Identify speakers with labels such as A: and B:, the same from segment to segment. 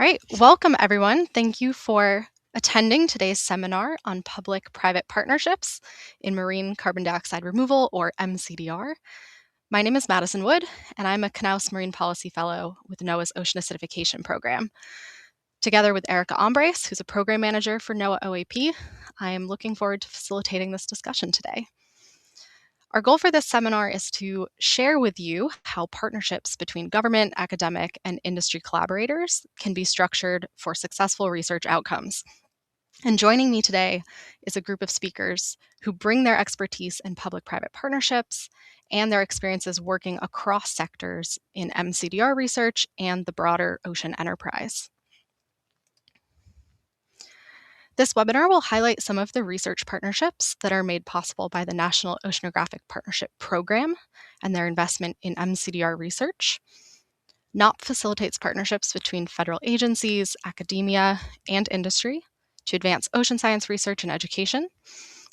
A: All right, welcome everyone. Thank you for attending today's seminar on public-private partnerships in marine carbon dioxide removal, or mCDR. My name is Madison Wood, and I'm a Knauss Marine Policy Fellow with NOAA's Ocean Acidification Program. Together with Erica Ombres, who's a Program Manager for NOAA OAP, I am looking forward to facilitating this discussion today. Our goal for this seminar is to share with you how partnerships between government, academic, and industry collaborators can be structured for successful research outcomes. And joining me today is a group of speakers who bring their expertise in public-private partnerships and their experiences working across sectors in mCDR research and the broader ocean enterprise. This webinar will highlight some of the research partnerships that are made possible by the National Oceanographic Partnership Program and their investment in mCDR research. NOPP facilitates partnerships between federal agencies, academia, and industry to advance ocean science research and education.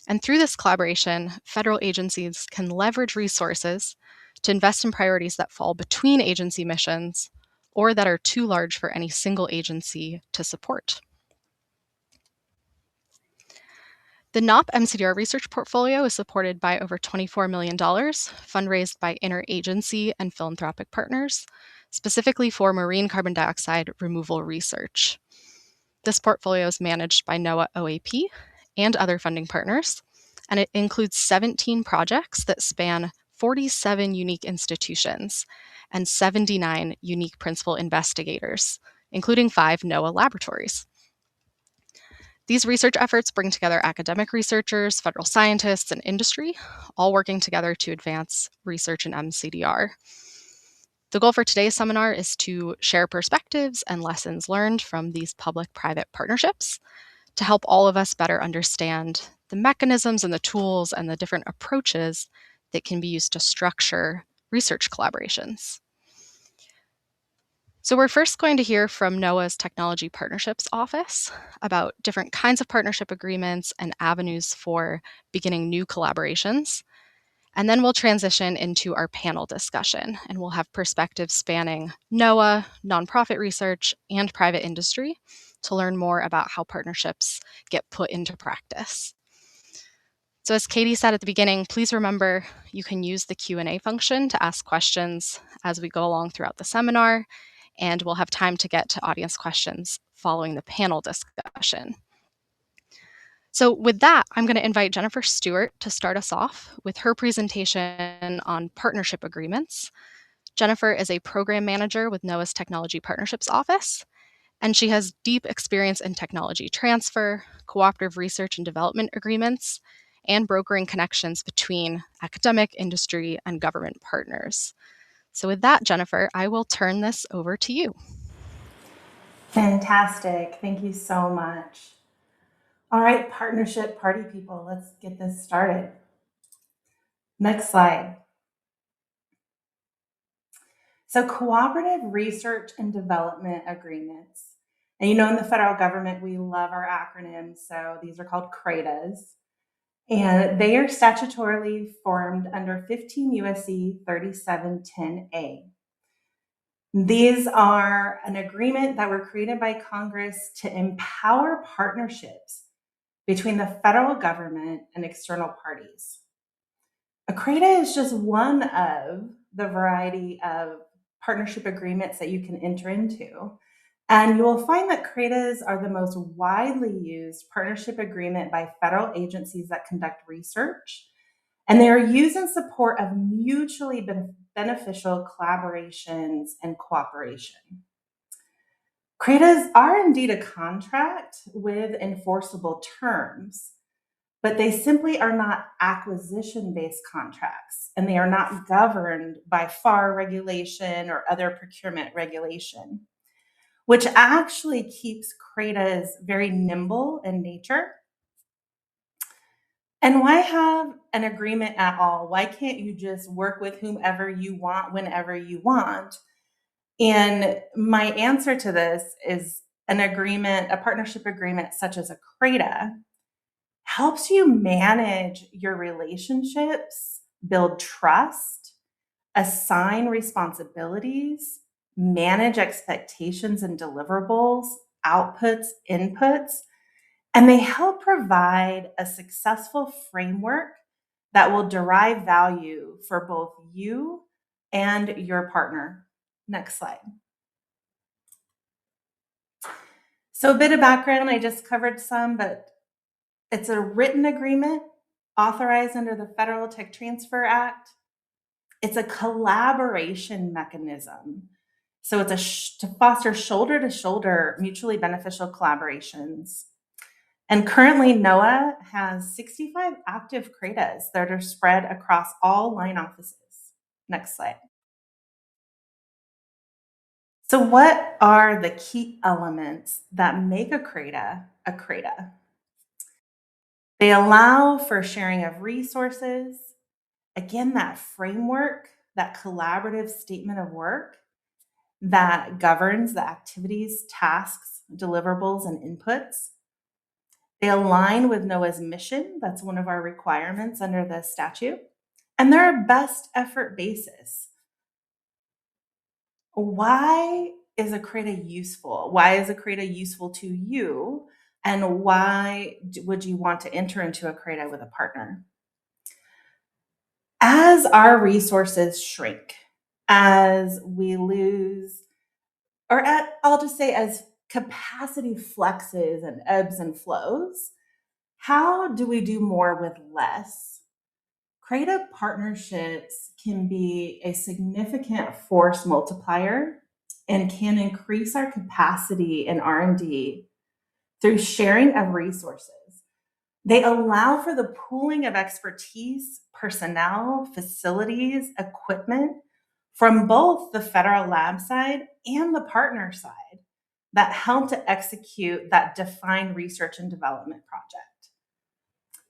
A: And through this collaboration, federal agencies can leverage resources to invest in priorities that fall between agency missions or that are too large for any single agency to support. The NOPP mCDR research portfolio is supported by over $24 million, fundraised by interagency and philanthropic partners, specifically for marine carbon dioxide removal research. This portfolio is managed by NOAA OAP and other funding partners, and it includes 17 projects that span 47 unique institutions and 79 unique principal investigators, including 5 NOAA laboratories. These research efforts bring together academic researchers, federal scientists, and industry, all working together to advance research in mCDR. The goal for today's seminar is to share perspectives and lessons learned from these public-private partnerships to help all of us better understand the mechanisms and the tools and the different approaches that can be used to structure research collaborations. So we're first going to hear from NOAA's Technology Partnerships Office about different kinds of partnership agreements and avenues for beginning new collaborations. And then we'll transition into our panel discussion, and we'll have perspectives spanning NOAA, nonprofit research, and private industry to learn more about how partnerships get put into practice. So as Katie said at the beginning, please remember you can use the Q&A function to ask questions as we go along throughout the seminar, and we'll have time to get to audience questions following the panel discussion. So with that, I'm going to invite Jennifer Stewart to start us off with her presentation on partnership agreements. Jennifer is a program manager with NOAA's Technology Partnerships Office, and she has deep experience in technology transfer, cooperative research and development agreements, and brokering connections between academic, industry, and government partners. So with that, Jennifer, I will turn this over to you.
B: Fantastic. Thank you so much. All right, partnership party people, let's get this started. Next slide. So cooperative research and development agreements. And you know, in the federal government, we love our acronyms. So these are called CRADAs. And they are statutorily formed under 15 U.S.C. 3710A. These are an agreement that were created by Congress to empower partnerships between the federal government and external parties. A CRADA is just one of the variety of partnership agreements that you can enter into. And you will find that CRADAs are the most widely used partnership agreement by federal agencies that conduct research. And they are used in support of mutually beneficial collaborations and cooperation. CRADAs are indeed a contract with enforceable terms, but they simply are not acquisition-based contracts, and they are not governed by FAR regulation or other procurement regulation, which actually keeps CRADAs very nimble in nature. And why have an agreement at all? Why can't you just work with whomever you want, whenever you want? And my answer to this is an agreement, a partnership agreement such as a CRADA, helps you manage your relationships, build trust, assign responsibilities, manage expectations and deliverables, outputs, inputs, and they help provide a successful framework that will derive value for both you and your partner. Next slide. So a bit of background, I just covered some, but it's a written agreement authorized under the Federal Tech Transfer Act. It's a collaboration mechanism. So it's to foster shoulder-to-shoulder mutually beneficial collaborations. And currently, NOAA has 65 active CRADAs that are spread across all line offices. Next slide. So what are the key elements that make a CRADA a CRADA? They allow for sharing of resources. Again, that framework, that collaborative statement of work that governs the activities, tasks, deliverables, and inputs. They align with NOAA's mission. That's one of our requirements under the statute. And they're a best effort basis. Why is a CRADA useful? Why is a CRADA useful to you? And why would you want to enter into a CRADA with a partner? As our resources shrink, as we lose, I'll just say as capacity flexes and ebbs and flows, how do we do more with less? CRADA partnerships can be a significant force multiplier and can increase our capacity in R&D through sharing of resources. They allow for the pooling of expertise, personnel, facilities, equipment from both the federal lab side and the partner side that help to execute that defined research and development project.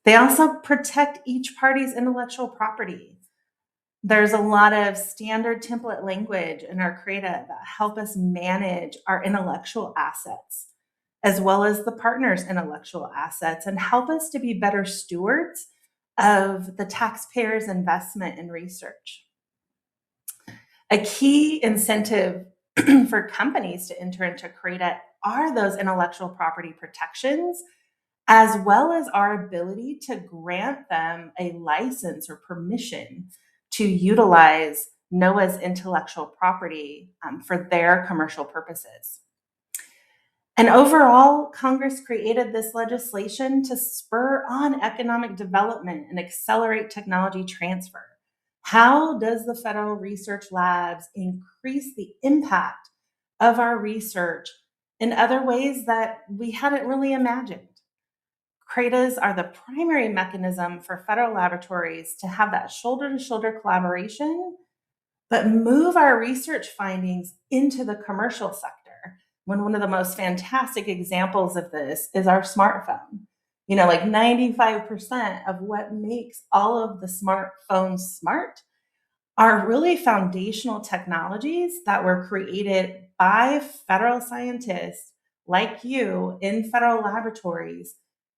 B: They also protect each party's intellectual property. There's a lot of standard template language in our CRADA that help us manage our intellectual assets, as well as the partner's intellectual assets, and help us to be better stewards of the taxpayers' investment in research. A key incentive for companies to enter into CRADA are those intellectual property protections, as well as our ability to grant them a license or permission to utilize NOAA's intellectual property for their commercial purposes. And overall, Congress created this legislation to spur on economic development and accelerate technology transfer. How does the federal research labs increase the impact of our research in other ways that we hadn't really imagined? CRADAs are the primary mechanism for federal laboratories to have that shoulder-to-shoulder collaboration, but move our research findings into the commercial sector. When one of the most fantastic examples of this is our smartphone. You know, like 95% of what makes all of the smartphones smart are really foundational technologies that were created by federal scientists like you in federal laboratories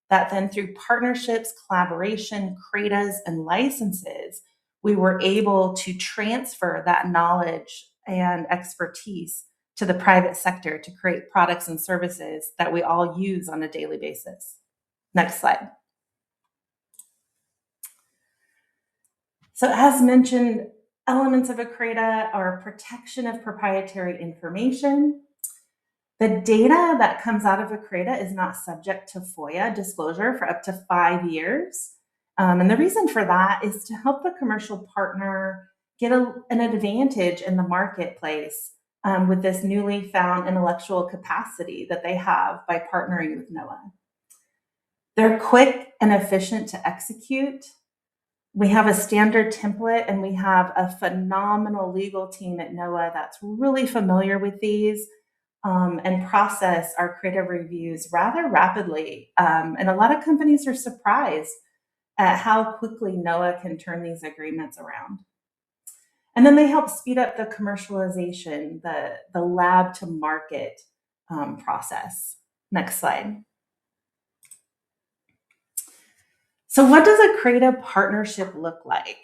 B: that then through partnerships, collaboration, CRADAs, and licenses, we were able to transfer that knowledge and expertise to the private sector to create products and services that we all use on a daily basis. Next slide. So as mentioned, elements of a CRADA are protection of proprietary information. The data that comes out of a CRADA is not subject to FOIA disclosure for up to 5 years. And the reason for that is to help the commercial partner get an advantage in the marketplace with this newly found intellectual capacity that they have by partnering with NOAA. They're quick and efficient to execute. We have a standard template and we have a phenomenal legal team at NOAA that's really familiar with these and process our creative reviews rather rapidly. And a lot of companies are surprised at how quickly NOAA can turn these agreements around. And then they help speed up the commercialization, the lab to market process. Next slide. So what does a CRADA partnership look like?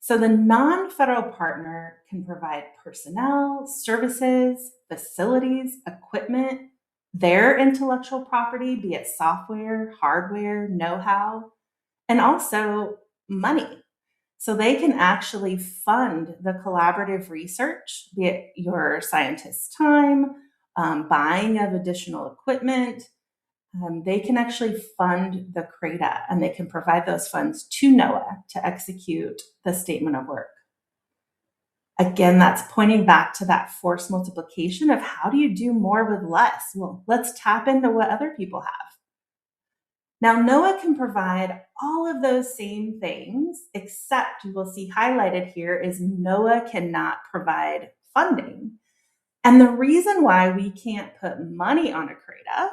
B: So the non-federal partner can provide personnel, services, facilities, equipment, their intellectual property, be it software, hardware, know-how, and also money. So they can actually fund the collaborative research, be it your scientist's time, buying of additional equipment. They can actually fund the CRADA, and they can provide those funds to NOAA to execute the statement of work. Again, that's pointing back to that force multiplication of how do you do more with less? Well, let's tap into what other people have. Now, NOAA can provide all of those same things, except you will see highlighted here is NOAA cannot provide funding. And the reason why we can't put money on a CRADA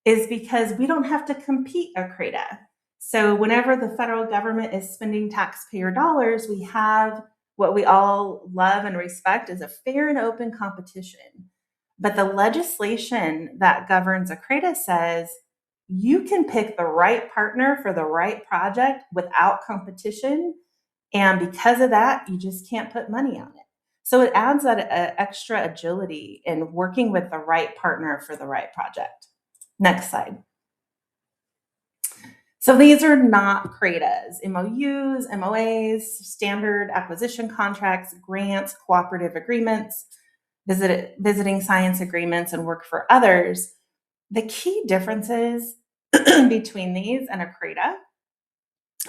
B: is because we don't have to compete a CRADA. So whenever the federal government is spending taxpayer dollars, we have what we all love and respect is a fair and open competition. But the legislation that governs a CRADA says you can pick the right partner for the right project without competition. And because of that, you just can't put money on it. So it adds that extra agility in working with the right partner for the right project. Next slide. So these are not CRADAs, MOUs, MOAs, standard acquisition contracts, grants, cooperative agreements, visiting science agreements, and work for others. The key differences between these and a CRADA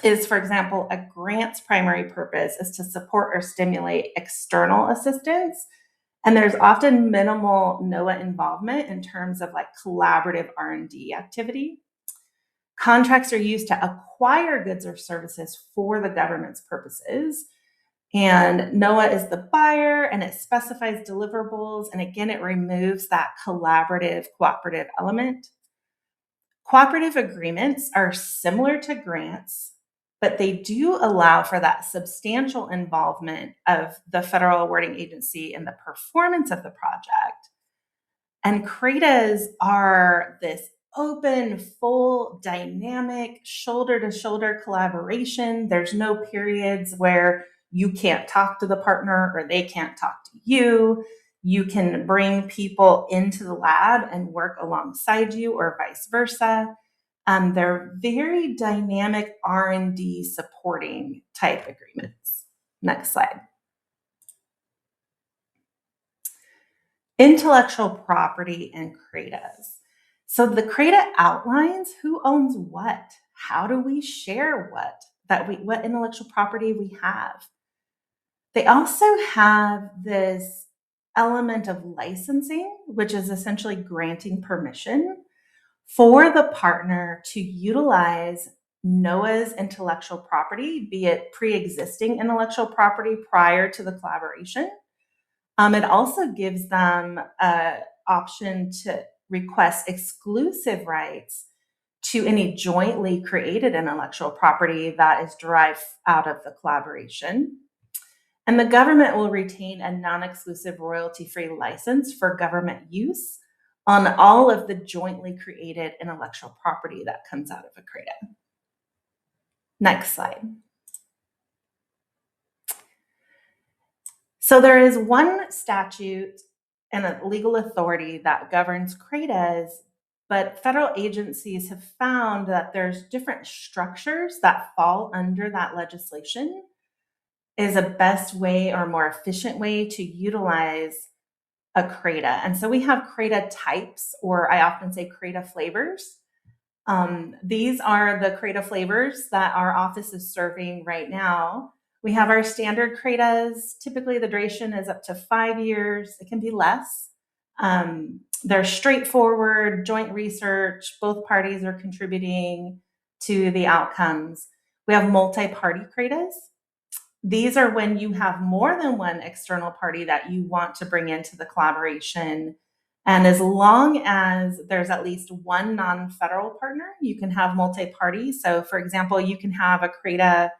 B: is, for example, a grant's primary purpose is to support or stimulate external assistance. And there's often minimal NOAA involvement in terms of like collaborative R&D activity. Contracts are used to acquire goods or services for the government's purposes. And NOAA is the buyer, and it specifies deliverables. And again, it removes that collaborative, cooperative element. Cooperative agreements are similar to grants, but they do allow for that substantial involvement of the federal awarding agency in the performance of the project. And CRADAs are this open, full, dynamic, shoulder-to-shoulder collaboration. There's no periods where you can't talk to the partner or they can't talk to you. You can bring people into the lab and work alongside you or vice versa. They're very dynamic R&D supporting type agreements. Next slide. Intellectual property and CRADAs. So the CRADA outlines who owns what, how do we share what intellectual property we have. They also have this element of licensing, which is essentially granting permission for the partner to utilize NOAA's intellectual property, be it pre-existing intellectual property prior to the collaboration. It also gives them an option to request exclusive rights to any jointly created intellectual property that is derived out of the collaboration. And the government will retain a non-exclusive royalty-free license for government use on all of the jointly created intellectual property that comes out of a CRADA. Next slide. So there is one statute and a legal authority that governs CRADAs, but federal agencies have found that there's different structures that fall under that legislation is a best way or more efficient way to utilize a CRADA. And so we have CRADA types, or I often say CRADA flavors. These are the CRADA flavors that our office is serving right now. We have our standard CRADAs. Typically, the duration is up to 5 years. It can be less. They're straightforward, joint research. Both parties are contributing to the outcomes. We have multi-party CRADAs. These are when you have more than one external party that you want to bring into the collaboration. And as long as there's at least one non-federal partner, you can have multi-party. So for example, you can have a CRADA,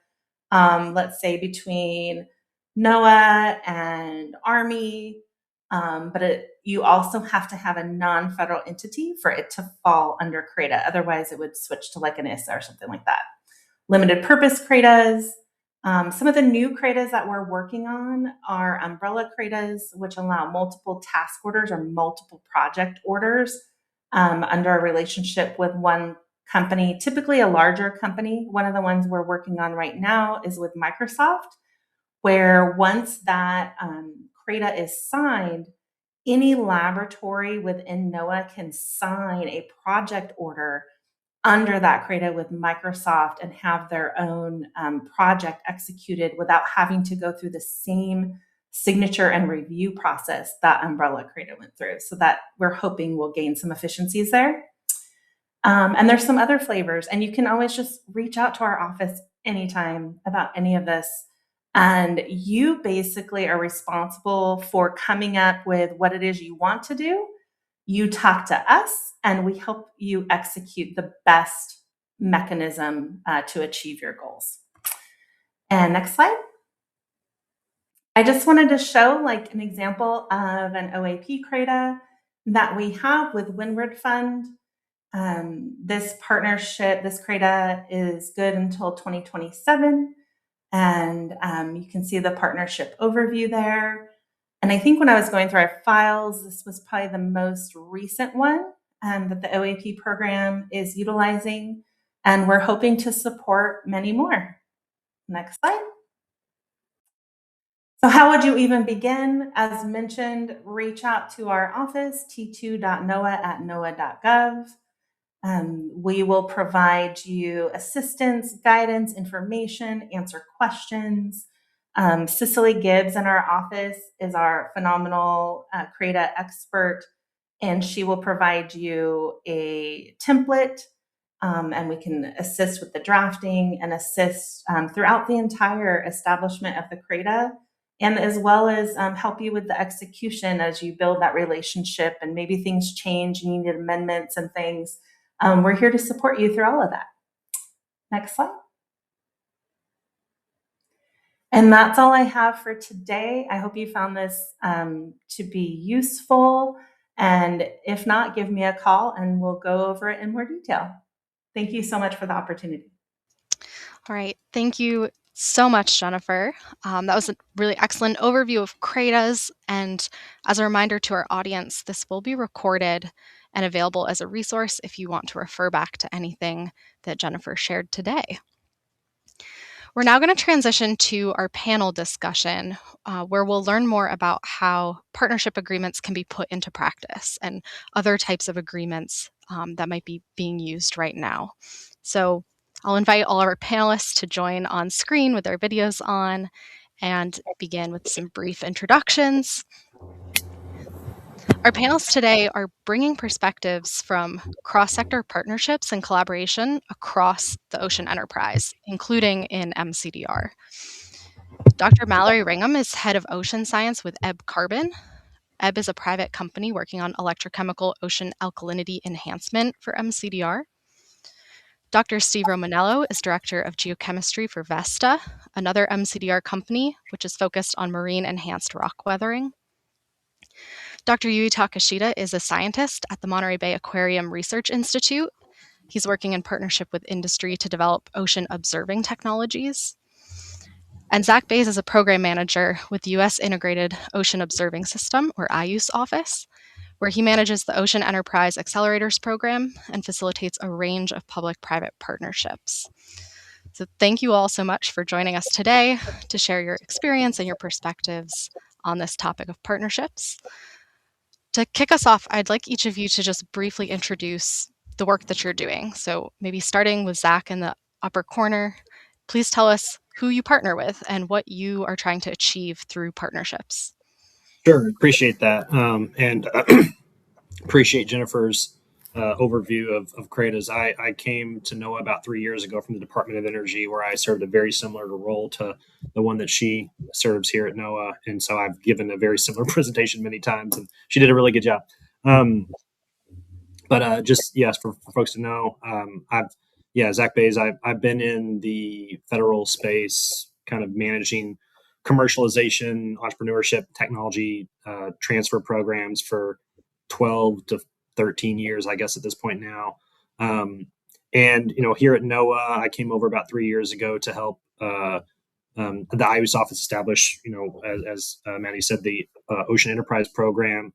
B: let's say between NOAA and Army, but you also have to have a non-federal entity for it to fall under CRADA. Otherwise, it would switch to like an ISA or something like that. Limited purpose CRADAs, Some of the new CRADAs that we're working on are umbrella CRADAs, which allow multiple task orders or multiple project orders under a relationship with one company, typically a larger company. One of the ones we're working on right now is with Microsoft, where once that CRADA is signed, any laboratory within NOAA can sign a project order under that CRADA with Microsoft and have their own project executed without having to go through the same signature and review process that umbrella CRADA went through. So that we're hoping we'll gain some efficiencies there. And there's some other flavors, and you can always just reach out to our office anytime about any of this. And you basically are responsible for coming up with what it is you want to do. You talk to us, and we help you execute the best mechanism to achieve your goals. And next slide. I just wanted to show like an example of an OAP CRADA that we have with Windward Fund. This partnership, this CRADA is good until 2027. And you can see the partnership overview there. And I think when I was going through our files, this was probably the most recent one that the OAP program is utilizing. And we're hoping to support many more. Next slide. So how would you even begin? As mentioned, reach out to our office, t2.noaa@noaa.gov. We will provide you assistance, guidance, information, answer questions. Cicely Gibbs in our office is our phenomenal CRADA expert, and she will provide you a template, and we can assist with the drafting and assist throughout the entire establishment of the CRADA, and as well as help you with the execution as you build that relationship and maybe things change and you need amendments and things. We're here to support you through all of that. Next slide. And that's all I have for today. I hope you found this to be useful. And if not, give me a call and we'll go over it in more detail. Thank you so much for the opportunity.
A: All right. Thank you so much, Jennifer. That was a really excellent overview of CRADAs. And as a reminder to our audience, this will be recorded and available as a resource if you want to refer back to anything that Jennifer shared today. We're now going to transition to our panel discussion, where we'll learn more about how partnership agreements can be put into practice and other types of agreements that might be being used right now. So I'll invite all our panelists to join on screen with their videos on and begin with some brief introductions. Our panelists today are bringing perspectives from cross-sector partnerships and collaboration across the ocean enterprise, including in mCDR. Dr. Mallory Ringham is head of ocean science with Ebb Carbon. Ebb is a private company working on electrochemical ocean alkalinity enhancement for mCDR. Dr. Steve Romaniello is director of geochemistry for Vesta, another mCDR company which is focused on marine enhanced rock weathering. Dr. Takeshita is a scientist at the Monterey Bay Aquarium Research Institute. He's working in partnership with industry to develop ocean observing technologies. And Zack Baize is a program manager with the U.S. Integrated Ocean Observing System, or IOOS office, where he manages the Ocean Enterprise Accelerators program and facilitates a range of public-private partnerships. So thank you all so much for joining us today to share your experience and your perspectives on this topic of partnerships. To kick us off, I'd like each of you to just briefly introduce the work that you're doing. So maybe starting with Zack in the upper corner, please tell us who you partner with and what you are trying to achieve through partnerships.
C: Sure, appreciate that. And appreciate Jennifer's overview of CRADAs. I came to NOAA about 3 years ago from the Department of Energy, where I served a very similar role to the one that she serves here at NOAA. And so I've given a very similar presentation many times, and she did a really good job. But just, yes, for folks to know, Zack Baize, I've been in the federal space, kind of managing commercialization, entrepreneurship, technology transfer programs for 12 to 13 years, I guess, at this point now. And, here at NOAA, I came over about 3 years ago to help The IOOS office established, as Maddie said, the Ocean Enterprise Program.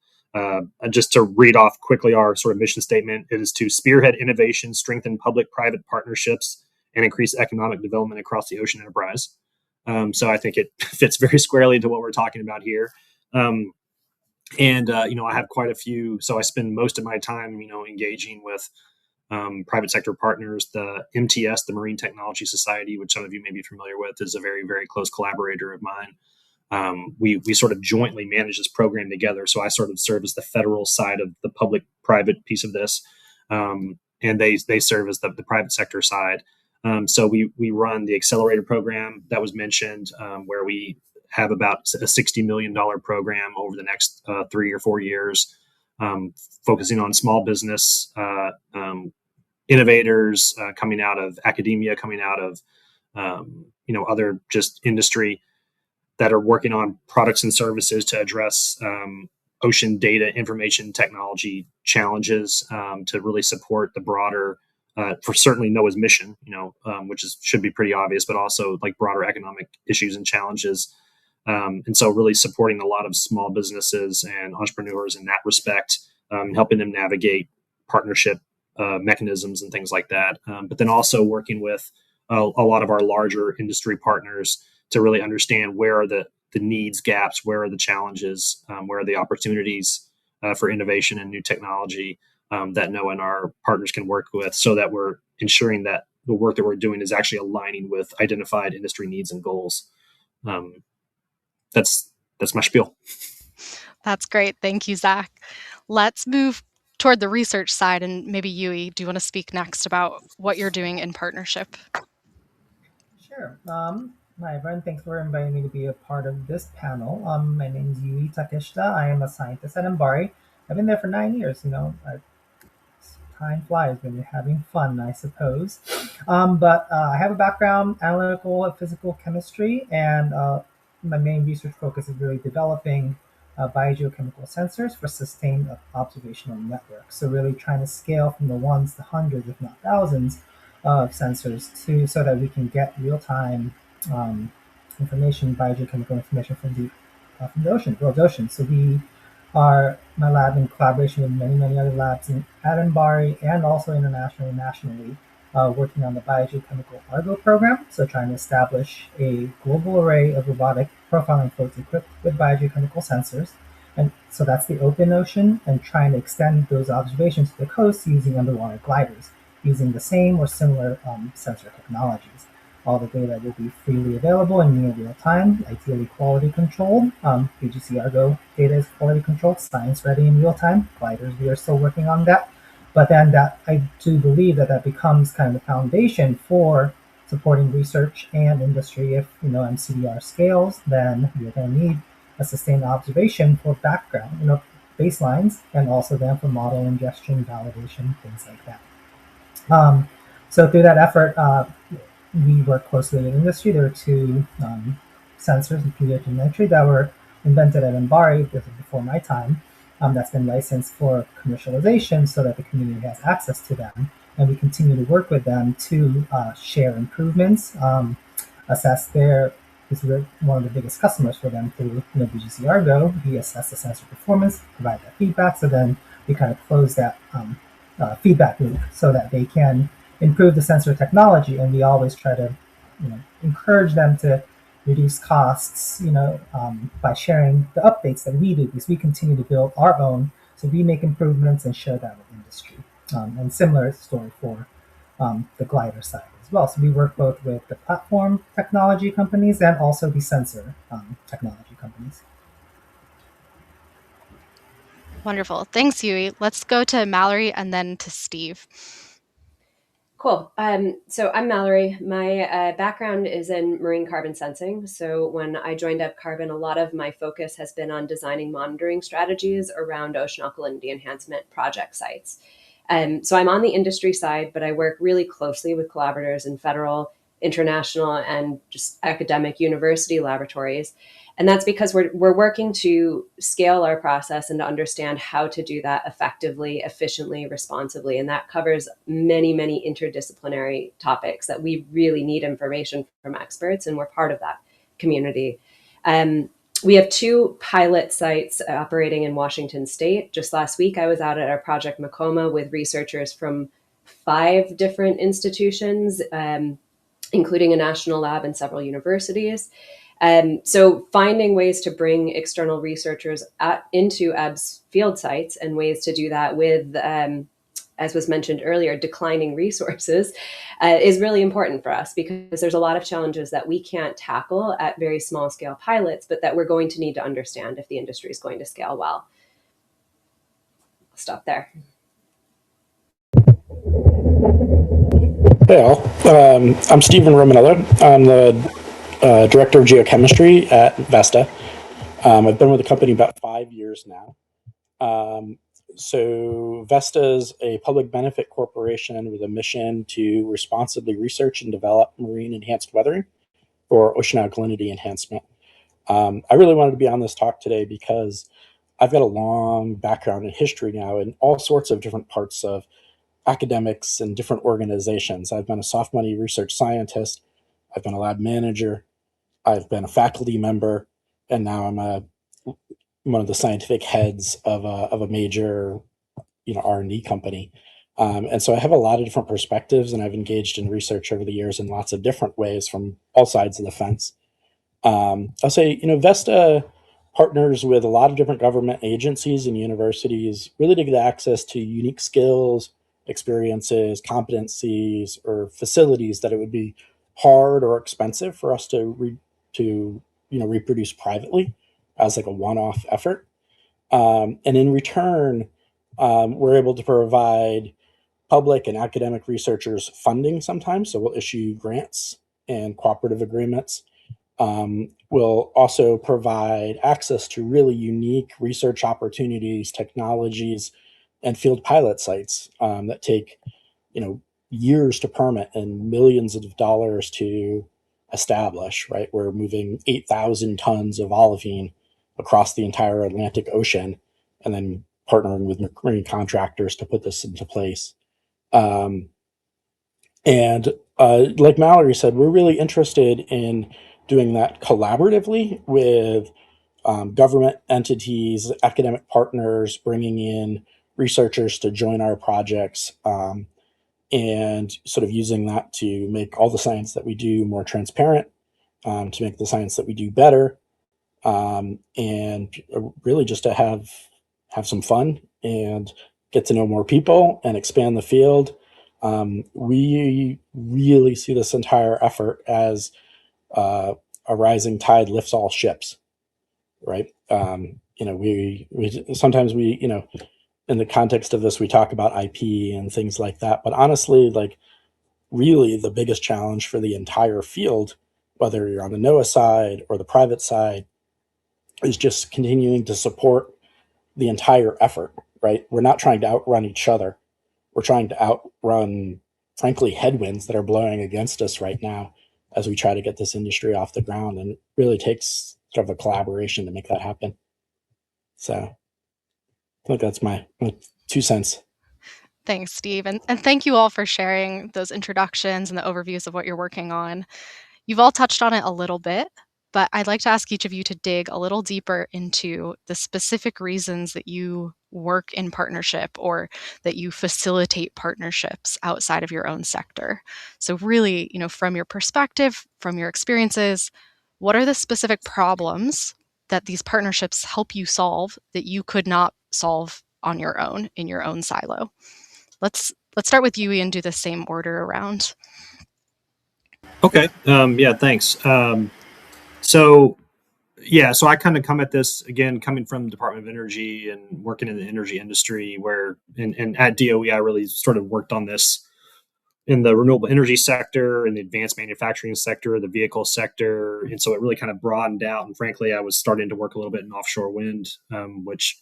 C: Just to read off quickly our sort of mission statement, it is to spearhead innovation, strengthen public-private partnerships, and increase economic development across the ocean enterprise. So I think it fits very squarely into what we're talking about here. I have quite a few, so I spend most of my time, engaging with private sector partners. The MTS, the Marine Technology Society, which some of you may be familiar with, is a very, very close collaborator of mine. We sort of jointly manage this program together. So I sort of serve as the federal side of the public-private piece of this, and they serve as the private sector side. So we run the accelerator program that was mentioned, where we have about a $60 million program over the next 3 or 4 years, focusing on small business innovators coming out of academia, coming out of other just industry that are working on products and services to address ocean data information technology challenges, to really support the broader, for certainly NOAA's mission, which should be pretty obvious, but also like broader economic issues and challenges. And so really supporting a lot of small businesses and entrepreneurs in that respect, helping them navigate partnership mechanisms and things like that. But then also working with a lot of our larger industry partners to really understand where are the needs gaps, where are the challenges, where are the opportunities for innovation and new technology that NOAA and our partners can work with, so that we're ensuring that the work that we're doing is actually aligning with identified industry needs and goals. That's my spiel.
A: That's great. Thank you, Zach. Let's move toward the research side, and maybe Yui, do you want to speak next about what you're doing in partnership?
D: Sure. Hi, everyone. Thanks for inviting me to be a part of this panel. My name is Yui Takeshita. I am a scientist at MBARI. I've been there for 9 years. Time flies when you're having fun, I suppose. But I have a background in analytical and physical chemistry, and my main research focus is really developing biogeochemical sensors for sustained observational networks. So really trying to scale from the ones to hundreds, if not thousands, of sensors so that we can get real-time information, biogeochemical information from the ocean, world's ocean. So my lab, in collaboration with many other labs at MBARI and also internationally and nationally, working on the biogeochemical Argo program. So trying to establish a global array of robotic profiling floats equipped with biogeochemical sensors. And so that's the open ocean, and trying to extend those observations to the coast using underwater gliders, using the same or similar sensor technologies. All the data will be freely available in near real time, ideally quality controlled. BGC Argo data is quality controlled, science ready in real time. Gliders, we are still working on that. But then that, I do believe that becomes kind of the foundation for supporting research and industry. If mCDR scales, then you're going to need a sustained observation for background, baselines, and also then for model ingestion, validation, things like that. So through that effort, we work closely with industry. There are two sensors in geochemistry that were invented at MBARI before my time, that's been licensed for commercialization so that the community has access to them. And we continue to work with them to share improvements, assess because we're one of the biggest customers for them through BGC Argo. We assess the sensor performance, provide that feedback, so then we kind of close that feedback loop so that they can improve the sensor technology. And we always try to encourage them to reduce costs by sharing the updates that we do, because we continue to build our own, so we make improvements and share that with industry. And similar story for the glider side as well. So we work both with the platform technology companies and also the sensor technology companies.
A: Wonderful. Thanks, Yui. Let's go to Mallory and then to Steve.
E: Cool. So I'm Mallory. My background is in marine carbon sensing. So when I joined Up Carbon, a lot of my focus has been on designing monitoring strategies around ocean alkalinity enhancement project sites. So I'm on the industry side, but I work really closely with collaborators in federal, international, and just academic university laboratories. And that's because we're working to scale our process and to understand how to do that effectively, efficiently, responsibly. And that covers many interdisciplinary topics that we really need information from experts, and we're part of that. community. We have 2 pilot sites operating in Washington State. Just last week, I was out at our Project Macoma with researchers from 5 different institutions, including a national lab and several universities. So finding ways to bring external researchers into ABS field sites and ways to do that with, as was mentioned earlier, declining resources is really important for us, because there's a lot of challenges that we can't tackle at very small scale pilots, but that we're going to need to understand if the industry is going to scale well. I'll stop there.
F: Hey all, I'm Stephen Romaniello. I'm the Director of Geochemistry at Vesta. I've been with the company about 5 years now. So Vesta is a public benefit corporation with a mission to responsibly research and develop marine enhanced weathering for ocean alkalinity enhancement. I really wanted to be on this talk today because I've got a long background in history now in all sorts of different parts of academics and different organizations. I've been a soft money research scientist. I've been a lab manager. I've been a faculty member, and now I'm one of the scientific heads of a major, R&D company. And so I have a lot of different perspectives, and I've engaged in research over the years in lots of different ways from all sides of the fence. I'll say, Vesta partners with a lot of different government agencies and universities really to get access to unique skills, experiences, competencies, or facilities that it would be hard or expensive for us to reproduce privately as like a one-off effort. And in return, we're able to provide public and academic researchers funding sometimes. So we'll issue grants and cooperative agreements. We'll also provide access to really unique research opportunities, technologies, and field pilot sites that take, years to permit and millions of dollars to establish, right? We're moving 8,000 tons of olivine across the entire Atlantic Ocean and then partnering with marine contractors to put this into place. And like Mallory said, we're really interested in doing that collaboratively with government entities, academic partners, bringing in researchers to join our projects, and sort of using that to make all the science that we do more transparent, to make the science that we do better, and really just to have some fun and get to know more people and expand the field. We really see this entire effort as a rising tide lifts all ships, right? We sometimes in the context of this, we talk about IP and things like that. But honestly, really the biggest challenge for the entire field, whether you're on the NOAA side or the private side, is just continuing to support the entire effort, right? We're not trying to outrun each other. We're trying to outrun, frankly, headwinds that are blowing against us right now as we try to get this industry off the ground. And it really takes sort of a collaboration to make that happen. So I think that's my 2 cents.
A: Thanks, Steve. And thank you all for sharing those introductions and the overviews of what you're working on. You've all touched on it a little bit, but I'd like to ask each of you to dig a little deeper into the specific reasons that you work in partnership or that you facilitate partnerships outside of your own sector. So really, from your perspective, from your experiences, what are the specific problems that these partnerships help you solve that you could not solve on your own in your own silo? Let's start with Yui and do the same order around.
C: Okay. Yeah, thanks. So I kind of come at this, again, coming from the Department of Energy and working in the energy industry where, and at DOE, I really sort of worked on this in the renewable energy sector, in the advanced manufacturing sector, the vehicle sector. And so it really kind of broadened out. And frankly, I was starting to work a little bit in offshore wind, which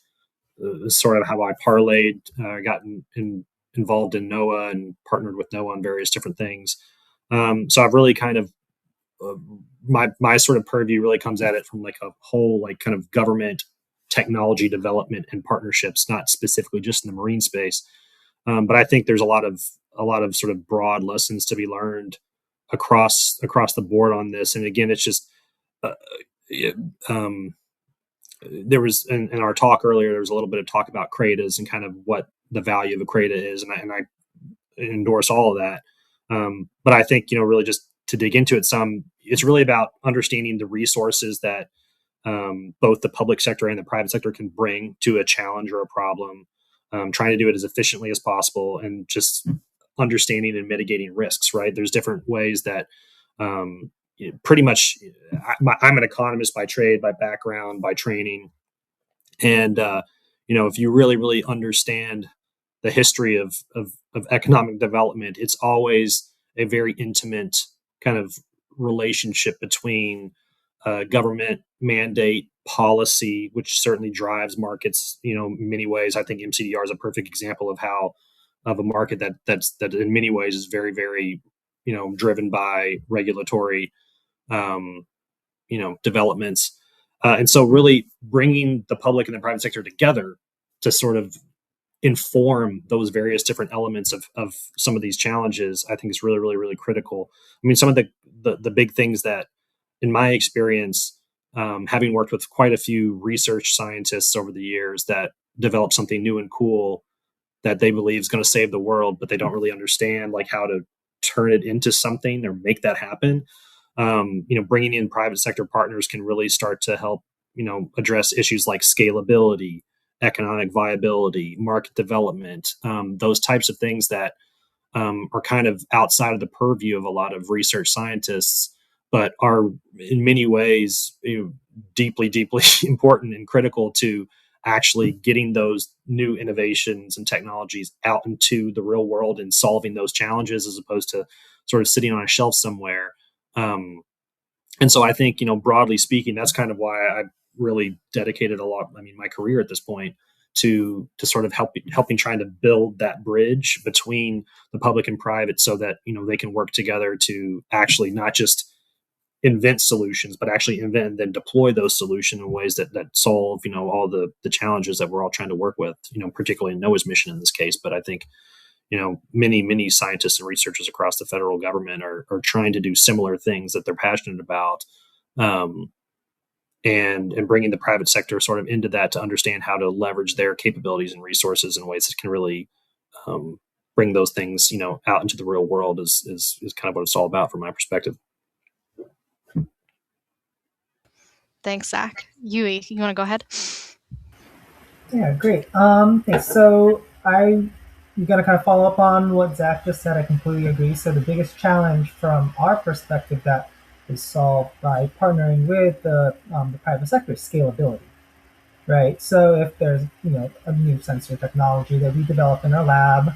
C: is sort of how I parlayed, got involved in NOAA and partnered with NOAA on various different things. So I've really kind of, my sort of purview really comes at it from like a whole, like kind of government technology development and partnerships, not specifically just in the marine space. But I think there's a lot of sort of broad lessons to be learned across the board on this. And again, it's just there was in our talk earlier, there was a little bit of talk about CRADAs and kind of what the value of a CRADA is, and I endorse all of that. But I think, really just to dig into it some, it's really about understanding the resources that both the public sector and the private sector can bring to a challenge or a problem, trying to do it as efficiently as possible, and just understanding and mitigating risks, right? There's different ways that pretty much, I'm an economist by trade, by background, by training. And, if you really, really understand the history of economic development, it's always a very intimate kind of relationship between government mandate, policy, which certainly drives markets, in many ways. I think mCDR is a perfect example of a market that in many ways is very, very, driven by regulatory, developments. And so really bringing the public and the private sector together to sort of inform those various different elements of some of these challenges, I think is really, really, really critical. I mean, some of the big things that, in my experience, having worked with quite a few research scientists over the years that develop something new and cool that they believe is going to save the world, but they don't really understand like how to turn it into something or make that happen. Bringing in private sector partners can really start to help, address issues like scalability, economic viability, market development, those types of things that are kind of outside of the purview of a lot of research scientists, but are in many ways deeply, deeply important and critical to actually getting those new innovations and technologies out into the real world and solving those challenges, as opposed to sort of sitting on a shelf somewhere. And so I think, broadly speaking, that's kind of why I really dedicated a lot, my career at this point to sort of helping trying to build that bridge between the public and private, so that, they can work together to actually not just invent solutions, but actually invent and then deploy those solutions in ways that solve, all the challenges that we're all trying to work with, particularly in NOAA's mission in this case. But I think, many scientists and researchers across the federal government are trying to do similar things that they're passionate about, and bringing the private sector sort of into that to understand how to leverage their capabilities and resources in ways that can really bring those things, out into the real world is kind of what it's all about from my perspective.
A: Thanks, Zach. Yui, you want to go ahead?
D: Yeah, great. Thanks. So I'm going to kind of follow up on what Zach just said. I completely agree. So the biggest challenge from our perspective that is solved by partnering with the private sector is scalability, right? So if there's a new sensor technology that we develop in our lab,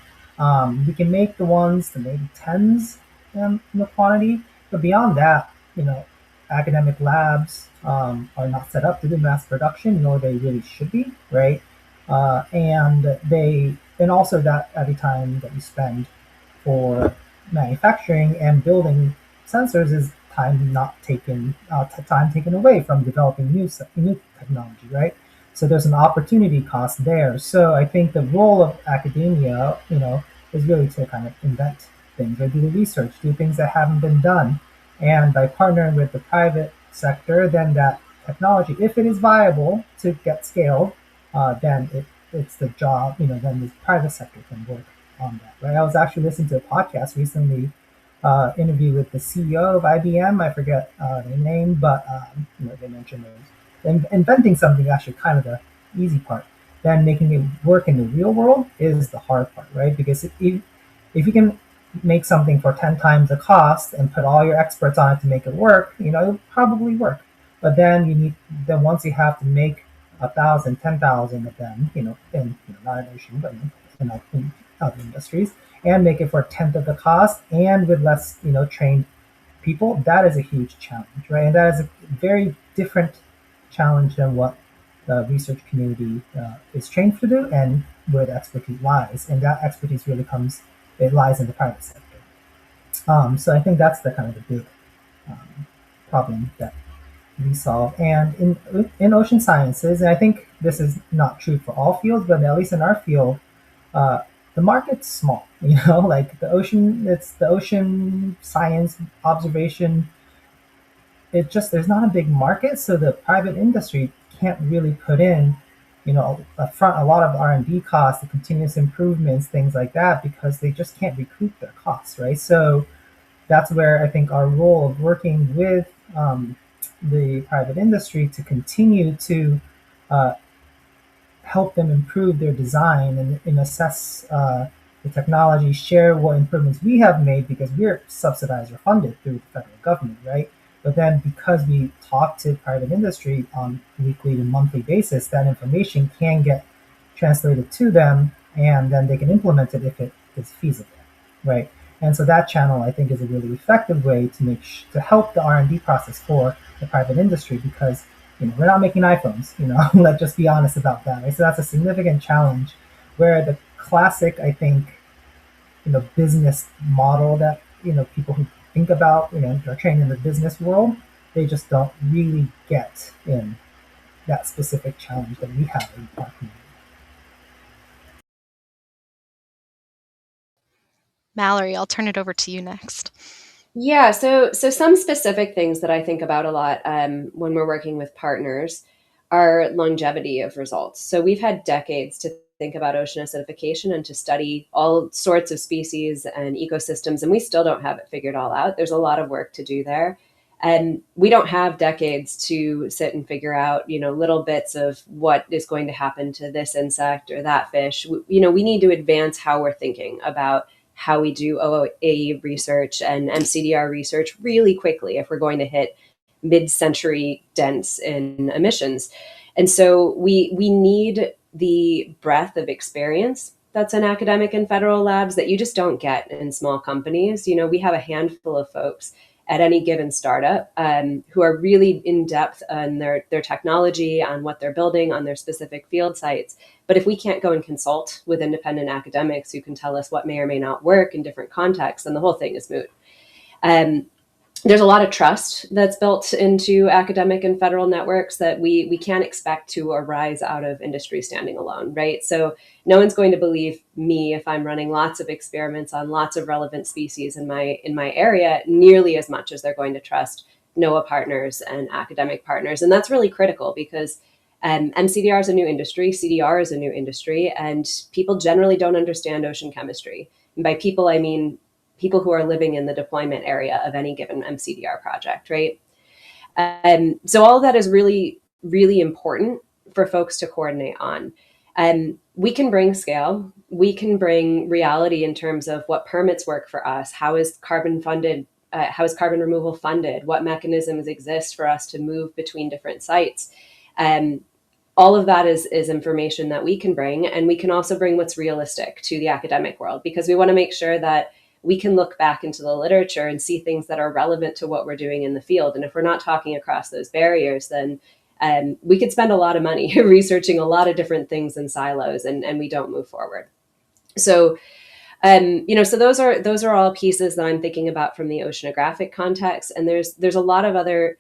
D: we can make the ones to maybe tens in the quantity, but beyond that, academic labs are not set up to do mass production, nor they really should be, right? And also that every time that you spend for manufacturing and building sensors is time taken away from developing new technology, right? So there's an opportunity cost there. So I think the role of academia, is really to kind of invent things or do the research, do things that haven't been done. And by partnering with the private sector, then that technology, if it is viable to get scaled, then it's the job, then the private sector can work on that, right? I was actually listening to a podcast recently, interview with the CEO of IBM. I forget their name, but they mentioned inventing something actually kind of the easy part. Then making it work in the real world is the hard part, right? Because if you can make something for 10 times the cost and put all your experts on it to make it work, it'll probably work. But then once you have to make 1,000, 10,000 of them, not in ocean, but in other industries, and make it for a tenth of the cost and with less, trained people, that is a huge challenge, right? And that is a very different challenge than what the research community is trained to do and where the expertise lies. And that expertise really lies in the private sector. So I think that's the kind of the big problem that we solve. And in ocean sciences, and I think this is not true for all fields, but at least in our field, the market's small. Like it's the ocean science observation there's not a big market, so the private industry can't really put in, upfront a lot of R&D costs, the continuous improvements, things like that, because they just can't recoup their costs, right? So that's where I think our role of working with the private industry to continue to uh, help them improve their design and assess the technology, share what improvements we have made because we're subsidized or funded through the federal government, right? But then because we talk to private industry on a weekly to monthly basis, that information can get translated to them and then they can implement it if it is feasible, right? And so that channel I think is a really effective way to help the R&D process for the private industry because we're not making iPhones, let's just be honest about that, right? So that's a significant challenge where the classic, I think, business model that, people who think about, are trained in the business world, they just don't really get in that specific challenge that we have in our community.
A: Mallory, I'll turn it over to you next.
E: Yeah, so some specific things that I think about a lot when we're working with partners are longevity of results. So we've had decades to think about ocean acidification and to study all sorts of species and ecosystems, and we still don't have it figured all out. There's a lot of work to do there. And we don't have decades to sit and figure out, little bits of what is going to happen to this insect or that fish. We need to advance how we're thinking about how we do OOA research and mCDR research really quickly if we're going to hit mid-century dents in emissions. And so we need the breadth of experience that's in academic and federal labs that you just don't get in small companies. We have a handful of folks at any given startup who are really in depth on their technology, on what they're building, on their specific field sites. But if we can't go and consult with independent academics who can tell us what may or may not work in different contexts, then the whole thing is moot. There's a lot of trust that's built into academic and federal networks that we can't expect to arise out of industry standing alone, right? So no one's going to believe me if I'm running lots of experiments on lots of relevant species in my area nearly as much as they're going to trust NOAA partners and academic partners. And that's really critical because mCDR is a new industry, CDR is a new industry, and people generally don't understand ocean chemistry. And by people, I mean people who are living in the deployment area of any given mCDR project, right? So all of that is really, really important for folks to coordinate on. We can bring scale. We can bring reality in terms of what permits work for us. How is carbon funded? How is carbon removal funded? What mechanisms exist for us to move between different sites? All of that is information that we can bring. And we can also bring what's realistic to the academic world because we want to make sure that we can look back into the literature and see things that are relevant to what we're doing in the field. And if we're not talking across those barriers, then we could spend a lot of money researching a lot of different things in silos and we don't move forward. So, so those are all pieces that I'm thinking about from the oceanographic context. And there's a lot of other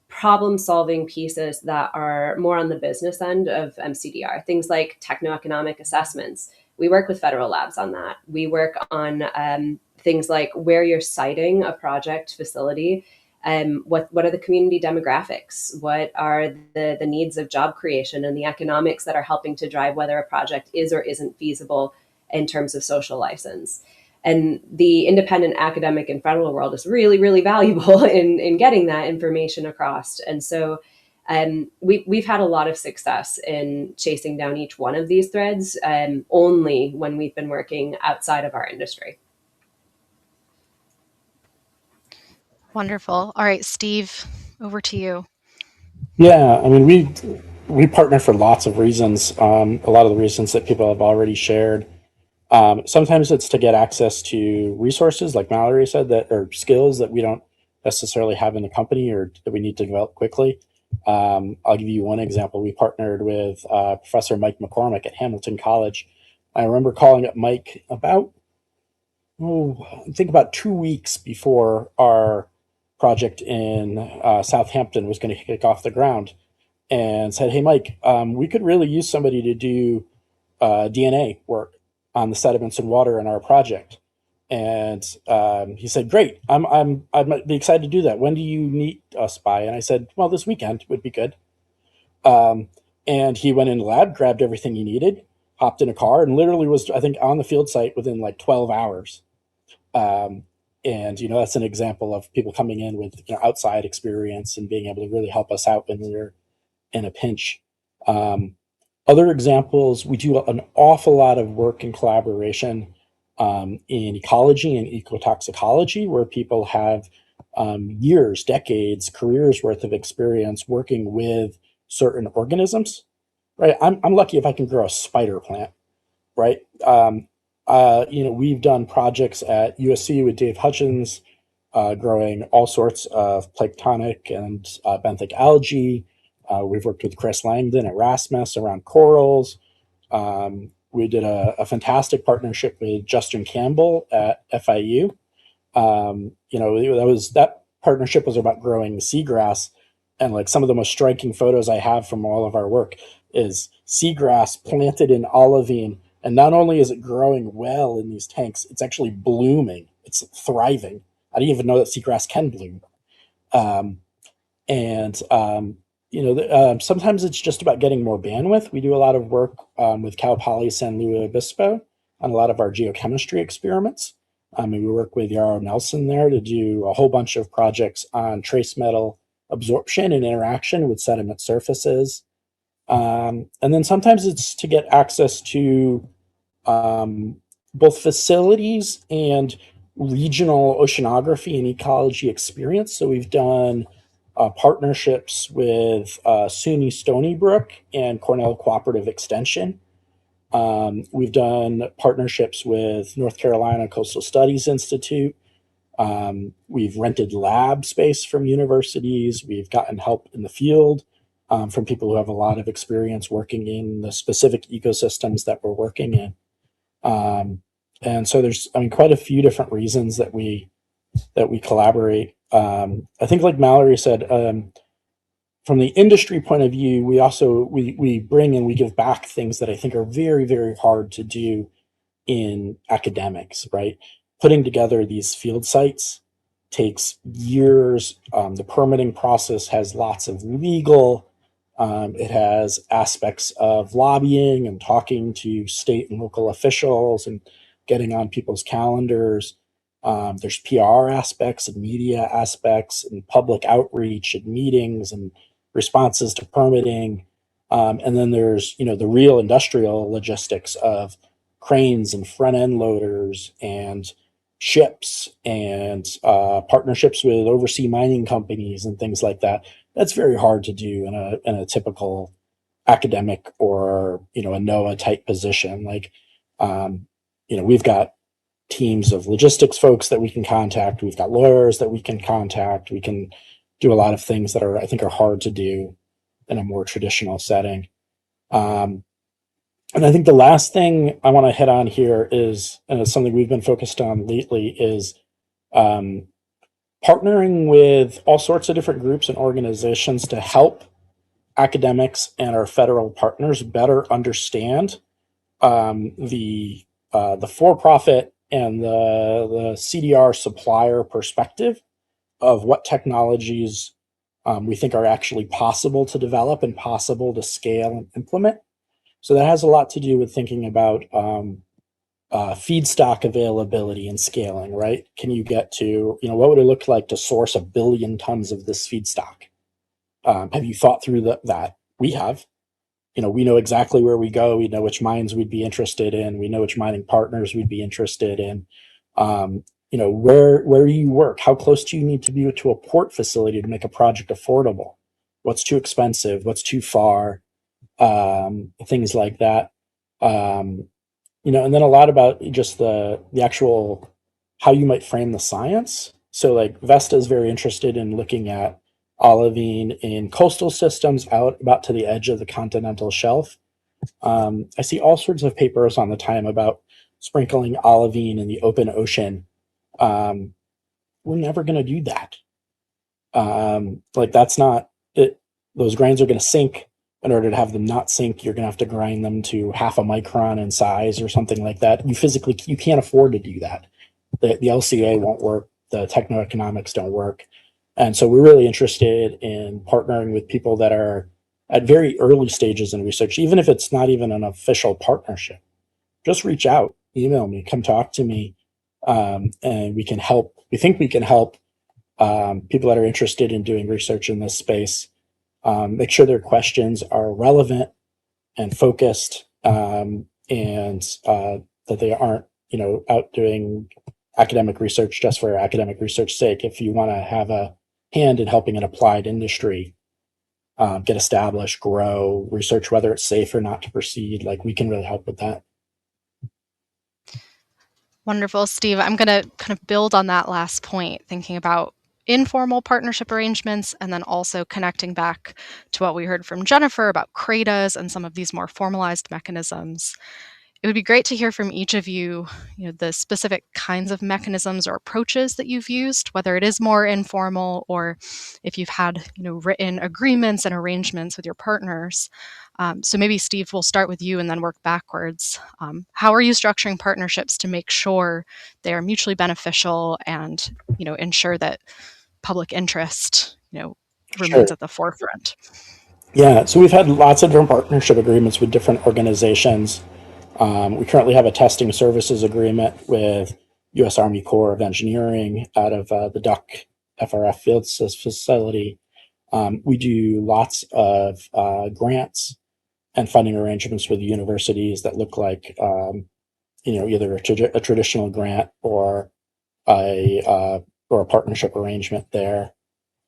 E: problem solving pieces that are more on the business end of mCDR, things like techno-economic assessments. We work with federal labs on that. We work on things like where you're siting a project facility, what are the community demographics, what are the needs of job creation and the economics that are helping to drive whether a project is or isn't feasible in terms of social license. And the independent academic and federal world is really, really valuable in getting that information across. And so we've had a lot of success in chasing down each one of these threads only when we've been working outside of our industry.
A: Wonderful. All right, Steve, over to you.
F: Yeah, I mean, we partner for lots of reasons. A lot of the reasons that people have already shared. Sometimes it's to get access to resources, like Mallory said, that are skills that we don't necessarily have in the company or that we need to develop quickly. I'll give you one example. We partnered with Professor Mike McCormick at Hamilton College. I remember calling up Mike about 2 weeks before our project in Southampton was going to kick off the ground, and said, "Hey, Mike, we could really use somebody to do DNA work on the sediments and water in our project." And he said, "Great, I'd be excited to do that. When do you need us by?" And I said, "Well, this weekend would be good." Um, and he went in the lab, grabbed everything he needed, hopped in a car, and literally was, I think, on the field site within like 12 hours. Um, and that's an example of people coming in with outside experience and being able to really help us out when we're in a pinch. Other examples, we do an awful lot of work in collaboration in ecology and ecotoxicology, where people have years, decades, careers worth of experience working with certain organisms. Right, I'm lucky if I can grow a spider plant. Right, we've done projects at USC with Dave Hutchins, growing all sorts of planktonic and benthic algae. We've worked with Chris Langdon at Rasmus around corals. We did a fantastic partnership with Justin Campbell at FIU. That partnership was about growing seagrass, and like some of the most striking photos I have from all of our work is seagrass planted in olivine, and not only is it growing well in these tanks, it's actually blooming. It's thriving. I didn't even know that seagrass can bloom. Sometimes it's just about getting more bandwidth. We do a lot of work with Cal Poly San Luis Obispo on a lot of our geochemistry experiments. And we work with Yarrow Nelson there to do a whole bunch of projects on trace metal absorption and interaction with sediment surfaces. And then sometimes it's to get access to both facilities and regional oceanography and ecology experience. So we've done partnerships with SUNY Stony Brook and Cornell Cooperative Extension. We've done partnerships with North Carolina Coastal Studies Institute. We've rented lab space from universities. We've gotten help in the field from people who have a lot of experience working in the specific ecosystems that we're working in. And so there's, quite a few different reasons that we collaborate. I think, like Mallory said, from the industry point of view, we bring and we give back things that I think are very, very hard to do in academics, right? Putting together these field sites takes years. The permitting process has lots of legal. It has aspects of lobbying and talking to state and local officials and getting on people's calendars. There's PR aspects and media aspects and public outreach and meetings and responses to permitting. And then there's, the real industrial logistics of cranes and front end loaders and ships and partnerships with overseas mining companies and things like that. That's very hard to do in a typical academic or, a NOAA type position. Like, we've got teams of logistics folks that we can contact. We've got lawyers that we can contact. We can do a lot of things that I think are hard to do in a more traditional setting. And I think the last thing I want to hit on here is, and it's something we've been focused on lately, is partnering with all sorts of different groups and organizations to help academics and our federal partners better understand the for-profit and the CDR supplier perspective of what technologies we think are actually possible to develop and possible to scale and implement. So that has a lot to do with thinking about feedstock availability and scaling, right? Can you get to, what would it look like to source 1 billion tons of this feedstock? Have you thought through that? We have. We know exactly where we go. We know which mines we'd be interested in. We know which mining partners we'd be interested in. Where you work, how close do you need to be to a port facility to make a project affordable? What's too expensive? What's too far? Things like that. And then a lot about just the actual, how you might frame the science. So like Vesta is very interested in looking at olivine in coastal systems out about to the edge of the continental shelf. I see all sorts of papers on the time about sprinkling olivine in the open ocean. We're never going to do that. That's not it. Those grains are going to sink. In order to have them not sink, you're going to have to grind them to 0.5 micron in size or something like that. You can't afford to do that. the LCA won't work, the techno-economics don't work. And so we're really interested in partnering with people that are at very early stages in research, even if it's not even an official partnership. Just reach out, email me, come talk to me, and we can help. We think we can help people that are interested in doing research in this space make sure their questions are relevant and focused, and that they aren't, out doing academic research just for academic research sake. If you want to have a hand in helping an applied industry get established, grow, research whether it's safe or not to proceed, like, we can really help with that.
A: Wonderful, Steve. I'm going to kind of build on that last point, thinking about informal partnership arrangements, and then also connecting back to what we heard from Jennifer about CRADAs and some of these more formalized mechanisms. It would be great to hear from each of you, the specific kinds of mechanisms or approaches that you've used, whether it is more informal or if you've had, written agreements and arrangements with your partners. So maybe, Steve, we'll start with you and then work backwards. How are you structuring partnerships to make sure they are mutually beneficial and, ensure that public interest, remains at the forefront?
F: Yeah, so we've had lots of different partnership agreements with different organizations. We currently have a testing services agreement with U.S. Army Corps of Engineering out of the Duck FRF Field Facility. We do lots of grants and funding arrangements with universities that look like, either a traditional grant or a partnership arrangement there.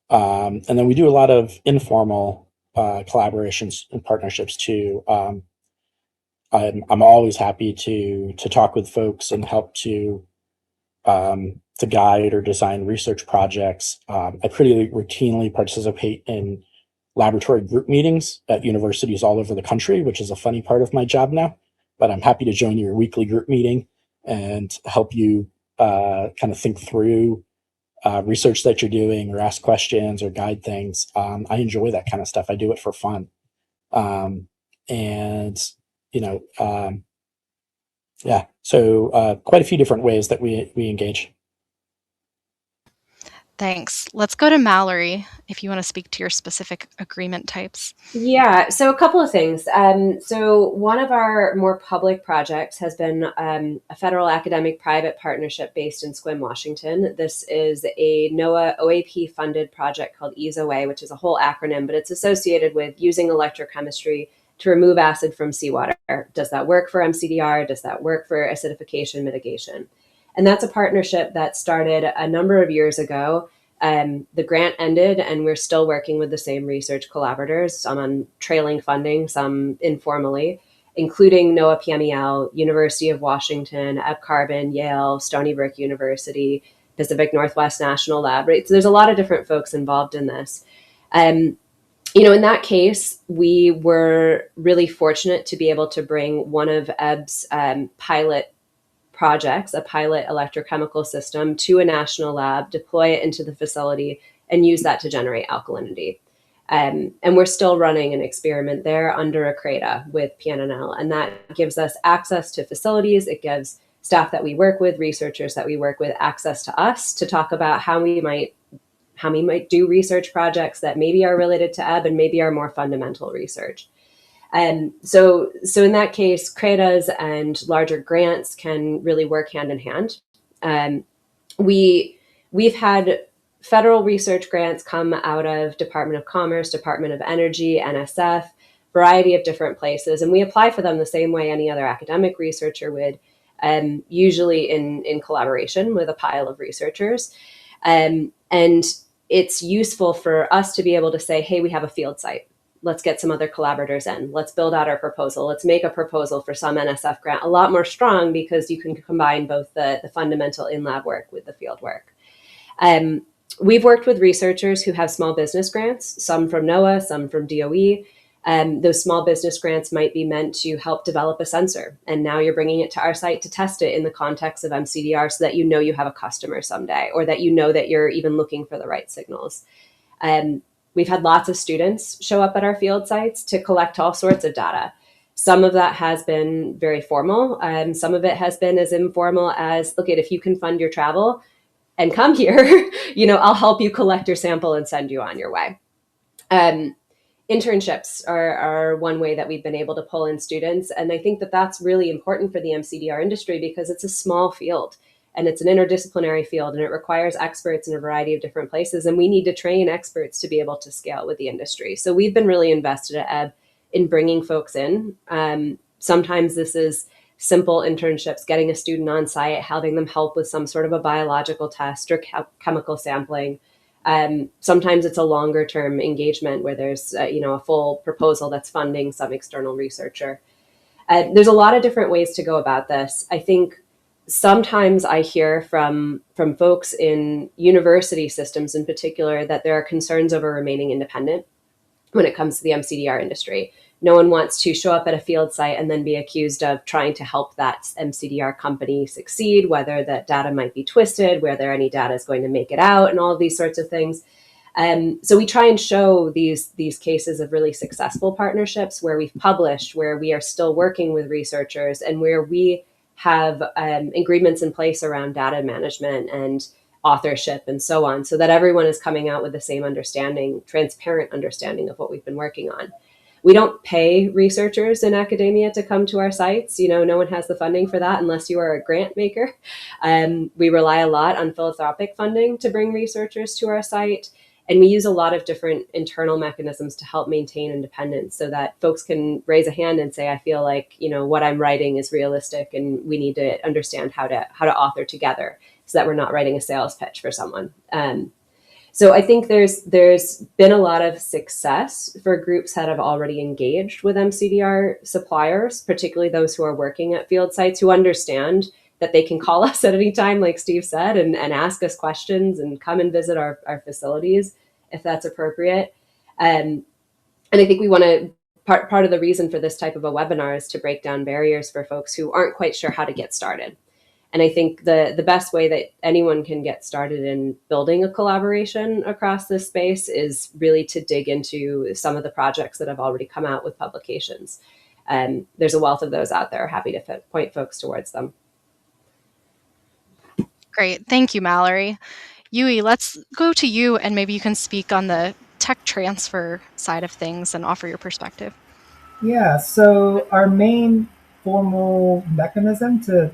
F: And then we do a lot of informal collaborations and partnerships too. I'm always happy to talk with folks and help to guide or design research projects. I pretty routinely participate in laboratory group meetings at universities all over the country, which is a funny part of my job now. But I'm happy to join your weekly group meeting and help you kind of think through research that you're doing, or ask questions or guide things. I enjoy that kind of stuff. I do it for fun. So quite a few different ways that we engage.
A: Thanks. Let's go to Mallory, if you want to speak to your specific agreement types.
E: Yeah, so a couple of things. So one of our more public projects has been a federal academic-private partnership based in Sequim, Washington. This is a NOAA OAP-funded project called EASOA, which is a whole acronym, but it's associated with using electrochemistry to remove acid from seawater. Does that work for mCDR? Does that work for acidification mitigation? And that's a partnership that started a number of years ago. The grant ended, and we're still working with the same research collaborators, some on trailing funding, some informally, including NOAA PMEL, University of Washington, Carbon, Yale, Stony Brook University, Pacific Northwest National Lab, right? So there's a lot of different folks involved in this. In that case, we were really fortunate to be able to bring one of EB's pilot projects, a pilot electrochemical system, to a national lab, deploy it into the facility, and use that to generate alkalinity. And we're still running an experiment there under a CRADA with PNNL, and that gives us access to facilities. It gives staff that we work with, researchers that we work with, access to us to talk about how we might do research projects that maybe are related to EB and maybe are more fundamental research. So in that case, CRADAs and larger grants can really work hand in hand. We've had federal research grants come out of Department of Commerce, Department of Energy, NSF, variety of different places, and we apply for them the same way any other academic researcher would, usually in collaboration with a pile of researchers. And it's useful for us to be able to say, hey, we have a field site. Let's get some other collaborators in. Let's build out our proposal. Let's make a proposal for some NSF grant a lot more strong, because you can combine both the fundamental in-lab work with the field work. We've worked with researchers who have small business grants, some from NOAA, some from DOE. Those small business grants might be meant to help develop a sensor. And now you're bringing it to our site to test it in the context of mCDR, so that you know you have a customer someday, or that you know that you're even looking for the right signals. We've had lots of students show up at our field sites to collect all sorts of data. Some of that has been very formal. Some of it has been as informal as, look, if you can fund your travel and come here, I'll help you collect your sample and send you on your way. Internships are one way that we've been able to pull in students. And I think that that's really important for the mCDR industry because it's a small field and it's an interdisciplinary field and it requires experts in a variety of different places. And we need to train experts to be able to scale with the industry. So we've been really invested at EB in bringing folks in. Sometimes this is simple internships, getting a student on site, having them help with some sort of a biological test or chemical sampling. Sometimes it's a longer term engagement where there's a full proposal that's funding some external researcher. There's a lot of different ways to go about this. I think sometimes I hear from folks in university systems in particular that there are concerns over remaining independent when it comes to the mCDR industry. No one wants to show up at a field site and then be accused of trying to help that mCDR company succeed, whether that data might be twisted, whether any data is going to make it out, and all of these sorts of things. So we try and show these cases of really successful partnerships where we've published, where we are still working with researchers, and where we have agreements in place around data management and authorship and so on, so that everyone is coming out with the same understanding, transparent understanding of what we've been working on. We don't pay researchers in academia to come to our sites. No one has the funding for that unless you are a grant maker. We rely a lot on philanthropic funding to bring researchers to our site. And we use a lot of different internal mechanisms to help maintain independence so that folks can raise a hand and say, I feel like, what I'm writing is realistic and we need to understand how to author together so that we're not writing a sales pitch for someone. So I think there's been a lot of success for groups that have already engaged with mCDR suppliers, particularly those who are working at field sites who understand that they can call us at any time, like Steve said, and ask us questions and come and visit our facilities if that's appropriate. And I think we want to, part of the reason for this type of a webinar is to break down barriers for folks who aren't quite sure how to get started. And I think the best way that anyone can get started in building a collaboration across this space is really to dig into some of the projects that have already come out with publications. There's a wealth of those out there. Happy to point folks towards them.
A: Great. Thank you, Mallory. Yui, let's go to you and maybe you can speak on the tech transfer side of things and offer your perspective.
D: Yeah, so our main formal mechanism to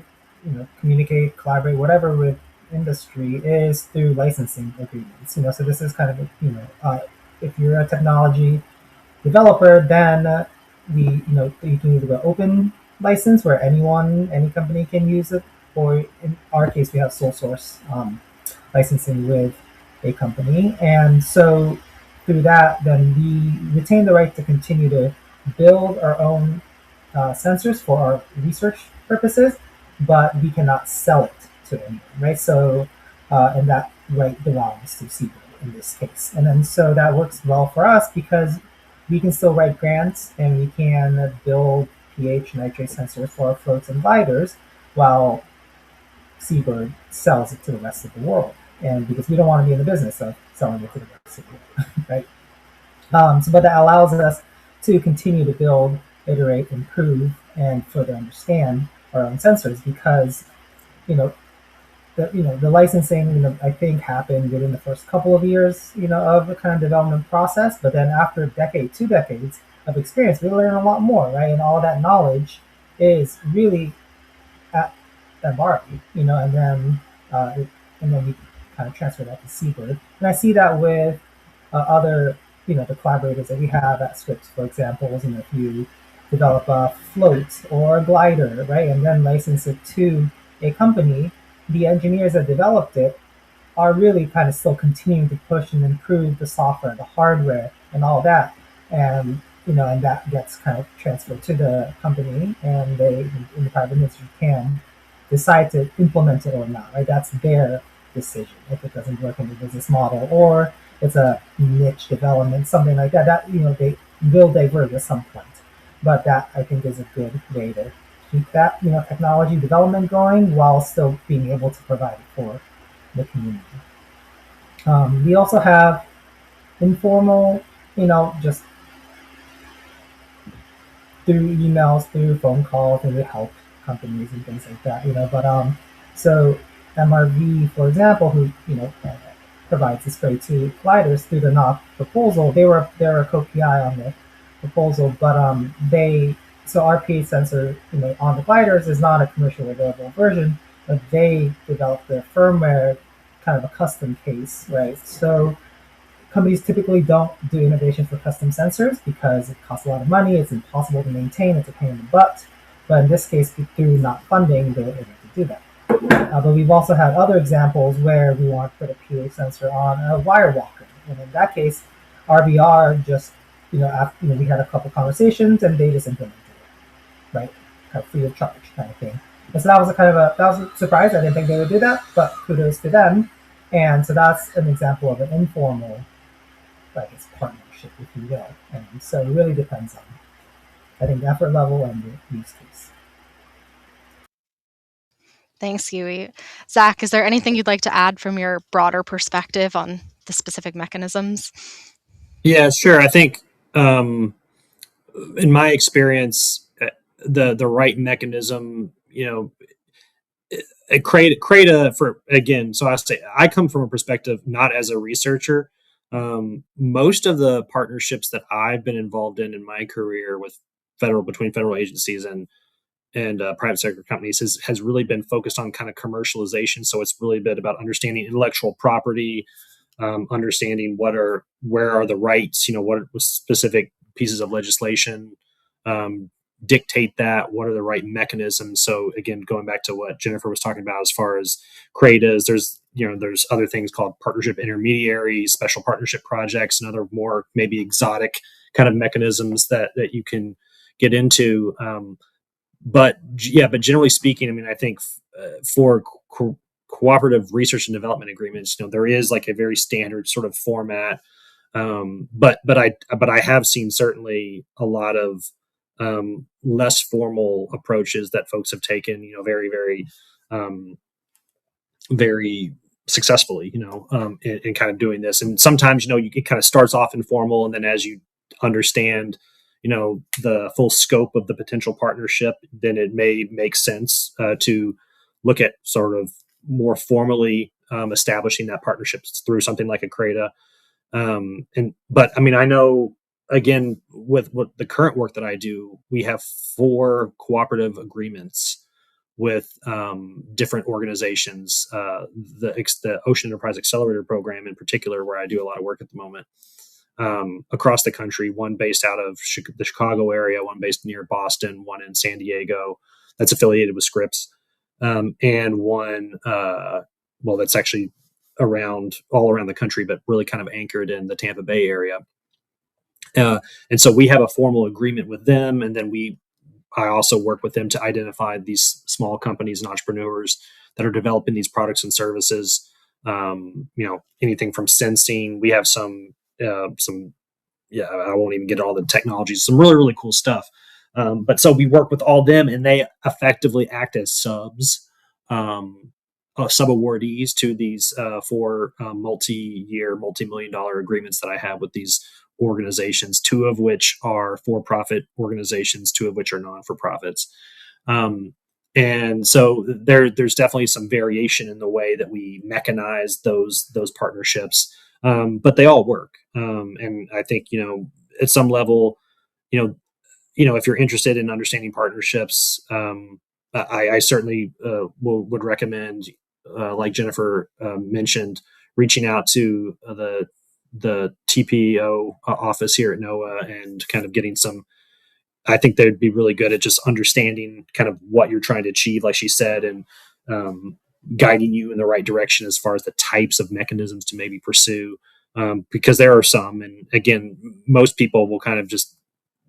D: communicate, collaborate, whatever with industry is through licensing agreements. So this is kind of if you're a technology developer, then you can either go open license where any company can use it, or in our case we have sole source licensing with a company, and so through that, then we retain the right to continue to build our own sensors for our research purposes, but we cannot sell it to anyone, right? So, and that right belongs to Seabird in this case. And then so that works well for us because we can still write grants and we can build pH nitrate sensors for our floats and gliders while Seabird sells it to the rest of the world. And because we don't want to be in the business of selling it to the rest of the world, right? But that allows us to continue to build, iterate, improve, and further understand our own sensors because, the licensing, I think happened within the first couple of years, of the kind of development process. But then after a decade, 2 decades of experience, we learn a lot more, right? And all that knowledge is really at Barley, and then we kind of transfer that to Seabird. And I see that with other, the collaborators that we have at Scripps, for example, if you develop a float or a glider, right, and then license it to a company, the engineers that developed it are really kind of still continuing to push and improve the software, the hardware, and all that. And and that gets kind of transferred to the company, and they, in the private industry, can decide to implement it or not, right? That's their decision if it doesn't work in the business model, or it's a niche development, something like that. That they will diverge at some point, but that I think is a good way to keep that technology development going while still being able to provide it for the community. We also have informal, just through emails, through phone calls, and they help companies and things like that. But so MRV, for example, who provides this grade 2 colliders through the NOPP proposal, they're a co-PI on the proposal, but our pH sensor on the gliders is not a commercially available version, but they developed the firmware, kind of a custom case, right? So companies typically don't do innovation for custom sensors because it costs a lot of money, it's impossible to maintain, it's a pain in the butt. But in this case, through not funding, they're able to do that. But we've also had other examples where we want to put a pH sensor on a wire walker, and in that case, RBR just after we had a couple conversations and they just implemented it, right? Kind of free of charge kind of thing. And so that was a surprise. I didn't think they would do that, but kudos to them. And so that's an example of an informal, partnership, if you will. And so it really depends on, I think, the effort level and the use case.
A: Thanks, Yui. Zack, is there anything you'd like to add from your broader perspective on the specific mechanisms?
C: Yeah, sure. I think in my experience, the right mechanism, create a for again. So I come from a perspective not as a researcher. Most of the partnerships that I've been involved in my career with between federal agencies and private sector companies has really been focused on kind of commercialization. So it's really been about understanding intellectual property, understanding where are the rights, what specific pieces of legislation dictate that, what are the right mechanisms. So again, going back to what Jennifer was talking about as far as CRADAs, there's other things called partnership intermediaries, special partnership projects, and other more maybe exotic kind of mechanisms that you can get into. But generally speaking, I mean, I think for cooperative research and development agreements, there is like a very standard sort of format. But I have seen certainly a lot of less formal approaches that folks have taken, very, very, very successfully, in kind of doing this. And sometimes, it kind of starts off informal, and then as you understand, the full scope of the potential partnership, then it may make sense to look at sort of more formally establishing that partnership through something like a CRADA. But I mean, I know, again, with the current work that I do, we have 4 cooperative agreements with different organizations. The Ocean Enterprise Accelerator Program, in particular, where I do a lot of work at the moment, across the country. One based out of the Chicago area, one based near Boston, one in San Diego, that's affiliated with Scripps, and one that's actually all around the country, but really kind of anchored in the Tampa Bay area. And so we have a formal agreement with them, and then I also work with them to identify these small companies and entrepreneurs that are developing these products and services. Anything from sensing. We have I won't even get all the technologies, some really, really cool stuff. But so we work with all them, and they effectively act as sub-awardees to these 4 multi-year, multi-million-dollar agreements that I have with these organizations, 2 of which are for-profit organizations, 2 of which are non-for-profits. And so there's definitely some variation in the way that we mechanize those partnerships, but they all work. And I think, at some level, if you're interested in understanding partnerships, I certainly would recommend, like Jennifer mentioned, reaching out to the TPO office here at NOAA and kind of getting some. I think they'd be really good at just understanding kind of what you're trying to achieve, like she said, and guiding you in the right direction as far as the types of mechanisms to maybe pursue. Because there are some, and again, most people will kind of just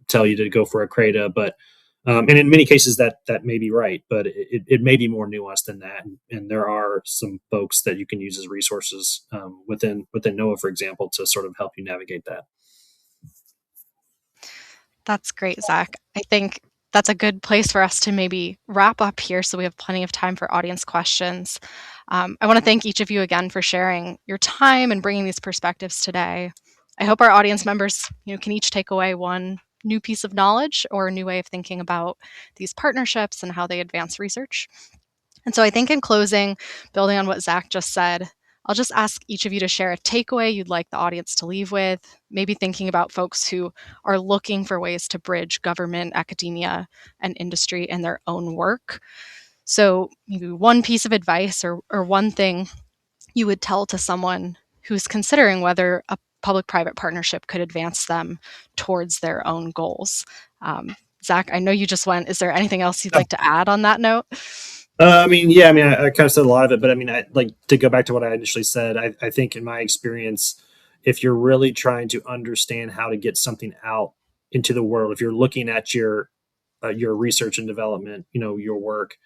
C: tell you to go for a CRADA, but and in many cases that may be right, but it may be more nuanced than that. And there are some folks that you can use as resources within NOAA, for example, to sort of help you navigate that.
A: That's great, Zack. I think that's a good place for us to maybe wrap up here so we have plenty of time for audience questions. I want to thank each of you again for sharing your time and bringing these perspectives today. I hope our audience members can each take away one new piece of knowledge or a new way of thinking about these partnerships and how they advance research. And so I think in closing, building on what Zack just said, I'll just ask each of you to share a takeaway you'd like the audience to leave with, maybe thinking about folks who are looking for ways to bridge government, academia, and industry in their own work. So maybe one piece of advice or one thing you would tell to someone who's considering whether a public-private partnership could advance them towards their own goals. Zack, I know you just went. Is there anything else you'd like to add on that note?
C: I kind of said a lot of it, but I like to go back to what I initially said. I think in my experience, if you're really trying to understand how to get something out into the world, if you're looking at your research and development, your work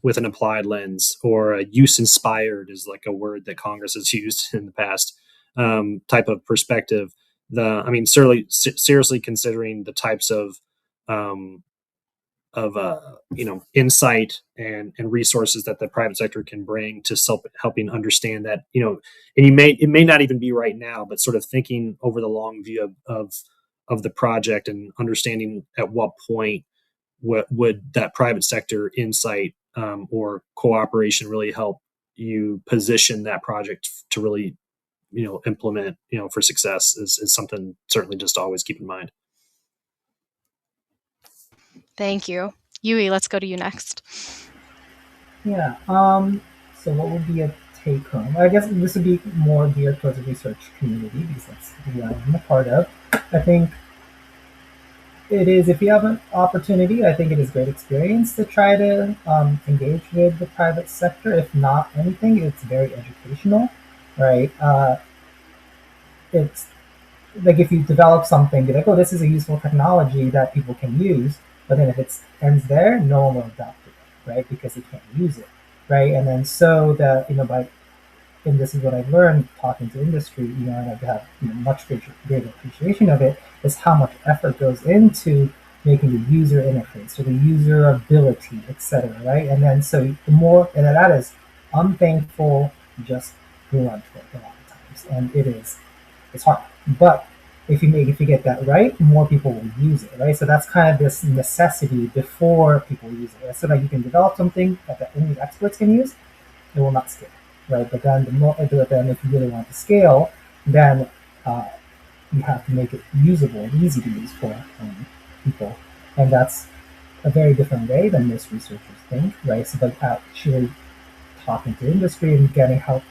C: with an applied lens, or a use inspired is like a word that Congress has used in the past, type of perspective. Certainly, seriously considering the types of insight and resources that the private sector can bring to helping understand that, and it may not even be right now, but sort of thinking over the long view of the project and understanding at what point would that private sector insight or cooperation really help you position that project to really implement for success is something certainly just to always keep in mind.
A: Thank you. Yui, let's go to you next.
D: Yeah. So what would be a take home? I guess this would be more geared towards the research community because that's who I'm a part of. I think it is, if you have an opportunity, I think it is great experience to try to engage with the private sector. If not anything, it's very educational, right? It's like if you develop something, you're like, oh, this is a useful technology that people can use, but then if it ends there, no one will adopt it, right? Because they can't use it, right? And then so that, and this is what I've learned talking to industry, and I have much greater appreciation of it, is how much effort goes into making the user interface or the user ability, etc. Right? And then so the more, and that is unthankful, just grunt work a lot of times, and it's hard. But if you get that right, more people will use it, right? So that's kind of this necessity before people use it, right? So that you can develop something that only experts can use, it will not scale. Right, but then if you really want to scale, then you have to make it usable and easy to use for people, and that's a very different way than most researchers think, right? So like actually talking to industry and getting how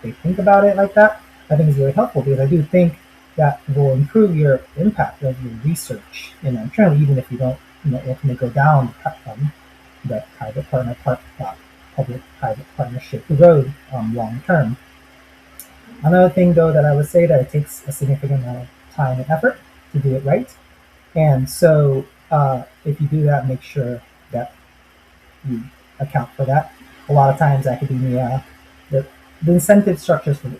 D: they think about it like that, I think is really helpful because I do think that will improve your impact of your research, internally, even if you don't, ultimately go down the private public-private partnership road long term. Another thing, though, that I would say that it takes a significant amount of time and effort to do it right. And so if you do that, make sure that you account for that. A lot of times academia, the incentive structures for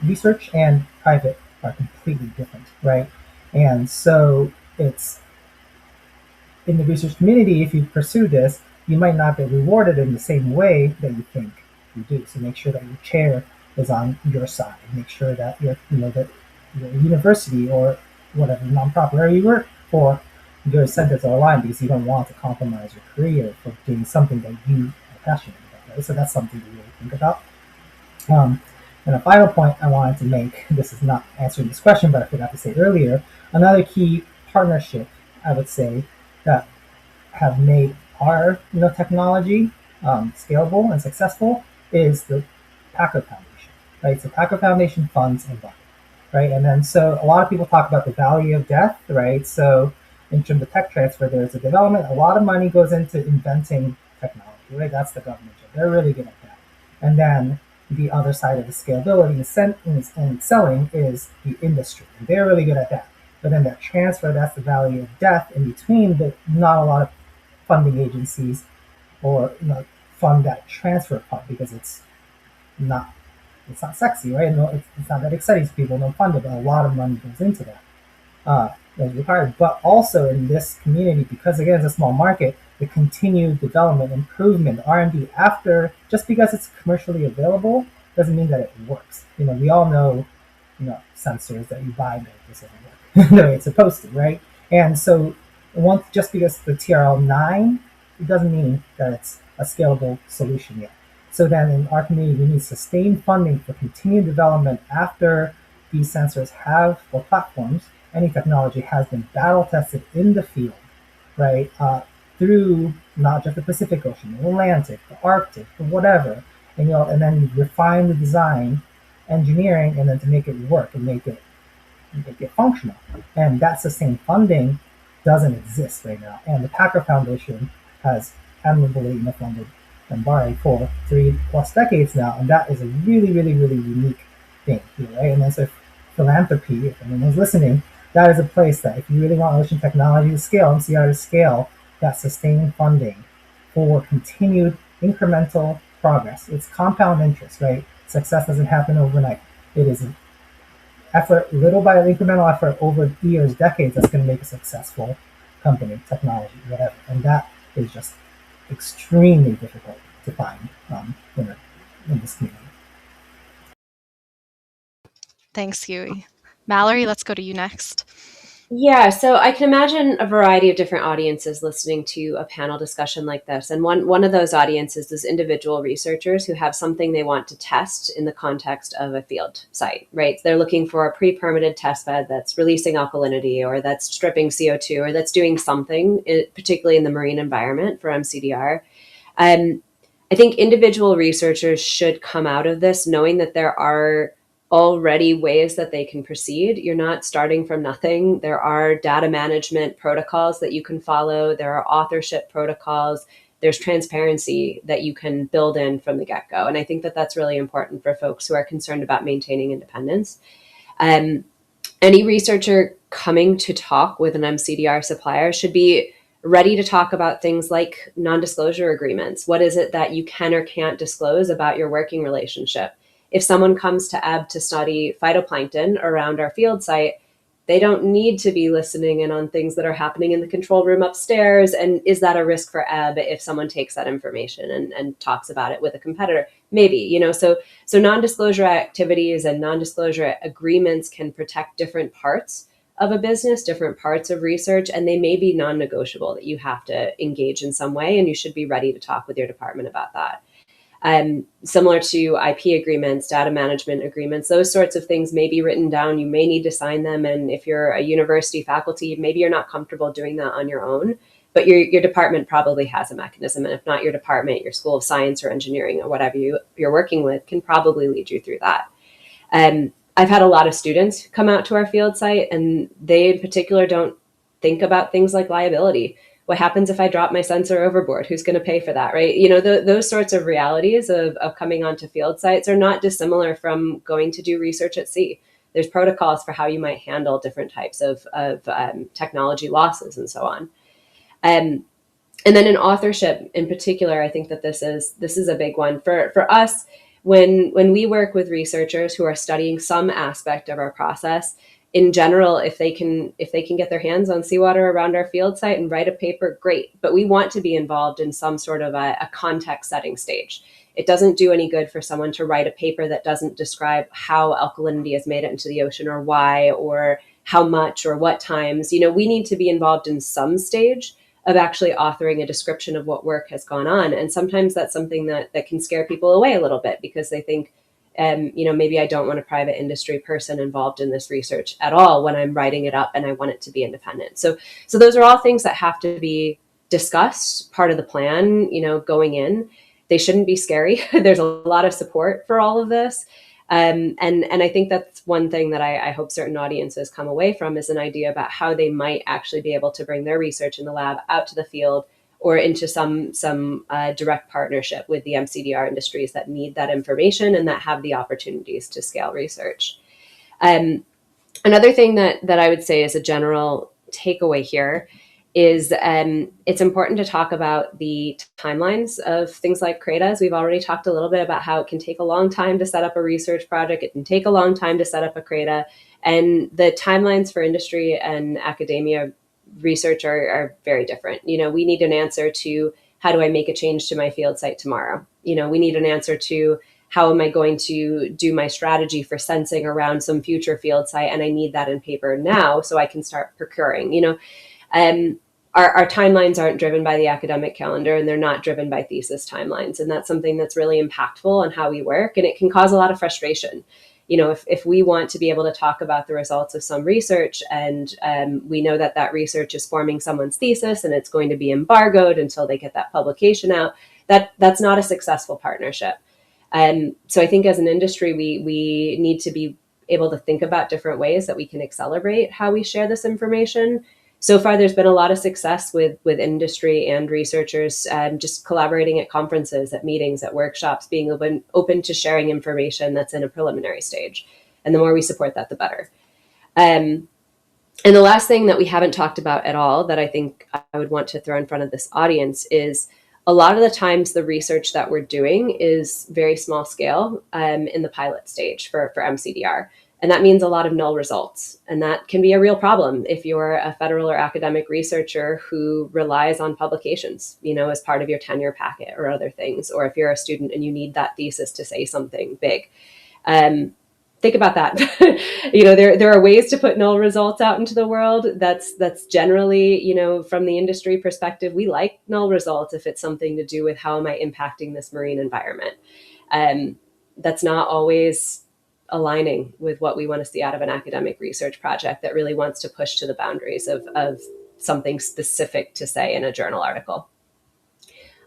D: research and private are completely different, right? And so it's in the research community, if you pursue this, you might not get rewarded in the same way that you think you do. So make sure that your chair is on your side. Make sure that that your university or whatever nonprofit, wherever you work for, your incentives are aligned because you don't want to compromise your career for doing something that you are passionate about. Right? So that's something to really think about. And a final point I wanted to make, this is not answering this question, but I forgot to say earlier, another key partnership, I would say, that have made our technology scalable and successful is the Packer Foundation, right? So Packer Foundation funds Environment, right? And then so a lot of people talk about the valley of death, right? So in terms of tech transfer, there's a development, a lot of money goes into inventing technology, right? That's the government job. They're really good at that. And then the other side of the scalability and selling is the industry. And they're really good at that. But then that transfer, that's the valley of death in between, but not a lot of funding agencies or fund that transfer part because it's not sexy, right? No, it's not that exciting to people. Don't fund it, but a lot of money goes into that. That's required. But also in this community, because again it's a small market, the continued development, improvement, R&D after, just because it's commercially available doesn't mean that it works. We all know, sensors that you buy, but this doesn't work the way it's supposed to, right? And so once, just because the TRL9, it doesn't mean that it's a scalable solution yet. So then in our community, we need sustained funding for continued development after these sensors have, or platforms, any technology has been battle tested in the field, right? Through not just the Pacific Ocean, the Atlantic, the Arctic, the whatever, and and then refine the design, engineering, and then to make it work and make it functional. And that sustained funding doesn't exist right now. And the Packer Foundation has admirably funded Mbari for 3+ decades now, and that is a really, really, really unique thing here, right? And then so philanthropy, if anyone's listening, that is a place that if you really want ocean technology to scale, mCDR to scale, that sustained funding for continued incremental progress. It's compound interest, right? Success doesn't happen overnight. It is effort, little by incremental effort over years, decades, that's going to make a successful company, technology, whatever. And that is just extremely difficult to find in this community.
A: Thanks, Yui. Mallory, let's go to you next.
E: Yeah, so I can imagine a variety of different audiences listening to a panel discussion like this. And one of those audiences is individual researchers who have something they want to test in the context of a field site, right? They're looking for a pre-permitted test bed that's releasing alkalinity, or that's stripping CO2, or that's doing something, particularly in the marine environment for mCDR. I think individual researchers should come out of this knowing that there are already ways that they can proceed. You're not starting from nothing. There are data management protocols that you can follow. There are authorship protocols. There's transparency that you can build in from the get-go. And I think that that's really important for folks who are concerned about maintaining independence. Any researcher coming to talk with an mCDR supplier should be ready to talk about things like non-disclosure agreements. What is it that you can or can't disclose about your working relationship? If someone comes to ebb to study phytoplankton around our field site, they don't need to be listening in on things that are happening in the control room upstairs. And is that a risk for ebb if someone takes that information and talks about it with a competitor? Maybe, so non-disclosure activities and non-disclosure agreements can protect different parts of a business, different parts of research, and they may be non-negotiable that you have to engage in some way, and you should be ready to talk with your department about that. Similar to IP agreements, data management agreements, those sorts of things may be written down. You may need to sign them. And if you're a university faculty, maybe you're not comfortable doing that on your own, but your department probably has a mechanism. And if not your department, your school of science or engineering or whatever you're working with can probably lead you through that. I've had a lot of students come out to our field site, and they in particular don't think about things like liability. What happens if I drop my sensor overboard? Who's going to pay for that, right? Those sorts of realities of coming onto field sites are not dissimilar from going to do research at sea. There's protocols for how you might handle different types of technology losses and so on. And then in authorship in particular, I think that this is a big one for us. When we work with researchers who are studying some aspect of our process, in general, if they can get their hands on seawater around our field site and write a paper, great. But we want to be involved in some sort of a context setting stage. It doesn't do any good for someone to write a paper that doesn't describe how alkalinity has made it into the ocean, or why, or how much, or what times. We need to be involved in some stage of actually authoring a description of what work has gone on. And sometimes that's something that can scare people away a little bit, because they think, maybe I don't want a private industry person involved in this research at all when I'm writing it up and I want it to be independent. So those are all things that have to be discussed, part of the plan, going in. They shouldn't be scary. There's a lot of support for all of this. And I think that's one thing that I hope certain audiences come away from, is an idea about how they might actually be able to bring their research in the lab out to the field, or into some direct partnership with the mCDR industries that need that information and that have the opportunities to scale research. Another thing that I would say is a general takeaway here is it's important to talk about the timelines of things like CRADAs. We've already talked a little bit about how it can take a long time to set up a research project. It can take a long time to set up a CRADA. And the timelines for industry and academia research are very different. We need an answer to, how do I make a change to my field site tomorrow? We need an answer to, how am I going to do my strategy for sensing around some future field site, and I need that in paper now so I can start procuring. Our timelines aren't driven by the academic calendar, and they're not driven by thesis timelines. And that's something that's really impactful on how we work. And it can cause a lot of frustration. If we want to be able to talk about the results of some research, and we know that that research is forming someone's thesis and it's going to be embargoed until they get that publication out, that's not a successful partnership. So I think as an industry, we need to be able to think about different ways that we can accelerate how we share this information. So far, there's been a lot of success with industry and researchers just collaborating at conferences, at meetings, at workshops, being open to sharing information that's in a preliminary stage. And the more we support that, the better. And the last thing that we haven't talked about at all that I think I would want to throw in front of this audience is a lot of the times the research that we're doing is very small scale in the pilot stage for mCDR. And that means a lot of null results. And that can be a real problem if you're a federal or academic researcher who relies on publications, as part of your tenure packet or other things, or if you're a student and you need that thesis to say something big. Think about that. There are ways to put null results out into the world. That's generally, from the industry perspective, we like null results if it's something to do with how am I impacting this marine environment. That's not always aligning with what we want to see out of an academic research project that really wants to push to the boundaries of something specific to say in a journal article.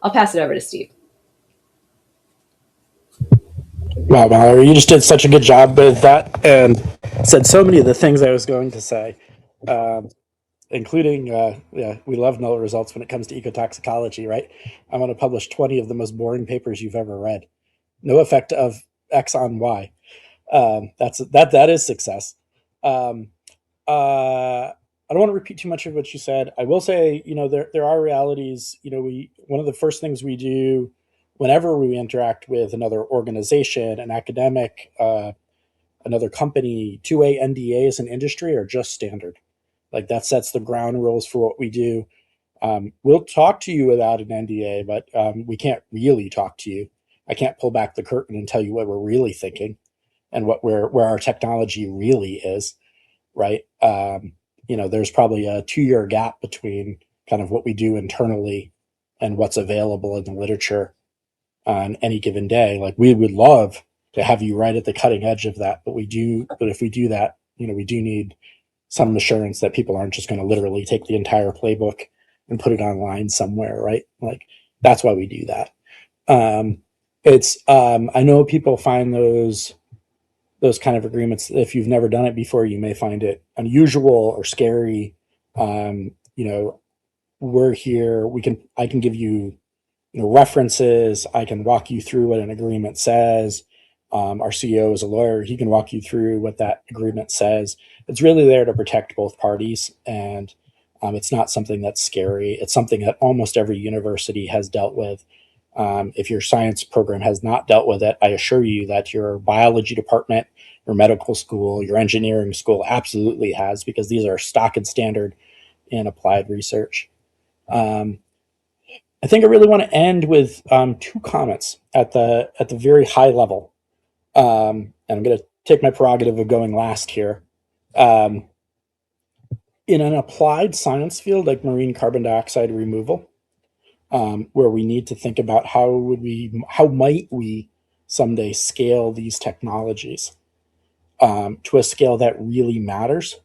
E: I'll pass it over to Steve.
F: Wow, Mallory, you just did such a good job with that and said so many of the things I was going to say, including, we love null results when it comes to ecotoxicology, right? I want to publish 20 of the most boring papers you've ever read. No effect of X on Y. That is success. I don't want to repeat too much of what you said. I will say, there are realities. One of the first things we do whenever we interact with another organization, an academic, another company, 2A NDAs in industry are just standard. Like that sets the ground rules for what we do. We'll talk to you without an NDA, but we can't really talk to you. I can't pull back the curtain and tell you what we're really thinking and where our technology really is, right? There's probably a 2-year gap between kind of what we do internally and what's available in the literature on any given day. Like we would love to have you right at the cutting edge of that, but if we do that, we do need some assurance that people aren't just going to literally take the entire playbook and put it online somewhere, right? Like that's why we do that. I know people find those kind of agreements, if you've never done it before, you may find it unusual or scary. We're here. I can give you, references. I can walk you through what an agreement says. Our CEO is a lawyer. He can walk you through what that agreement says. It's really there to protect both parties. And it's not something that's scary. It's something that almost every university has dealt with. If your science program has not dealt with it, I assure you that your biology department, your medical school, your engineering school absolutely has, because these are stock and standard in applied research. I think I really want to end with 2 comments at the very high level. And I'm going to take my prerogative of going last here. In an applied science field like marine carbon dioxide removal, where we need to think about how might we someday scale these technologies to a scale that really matters.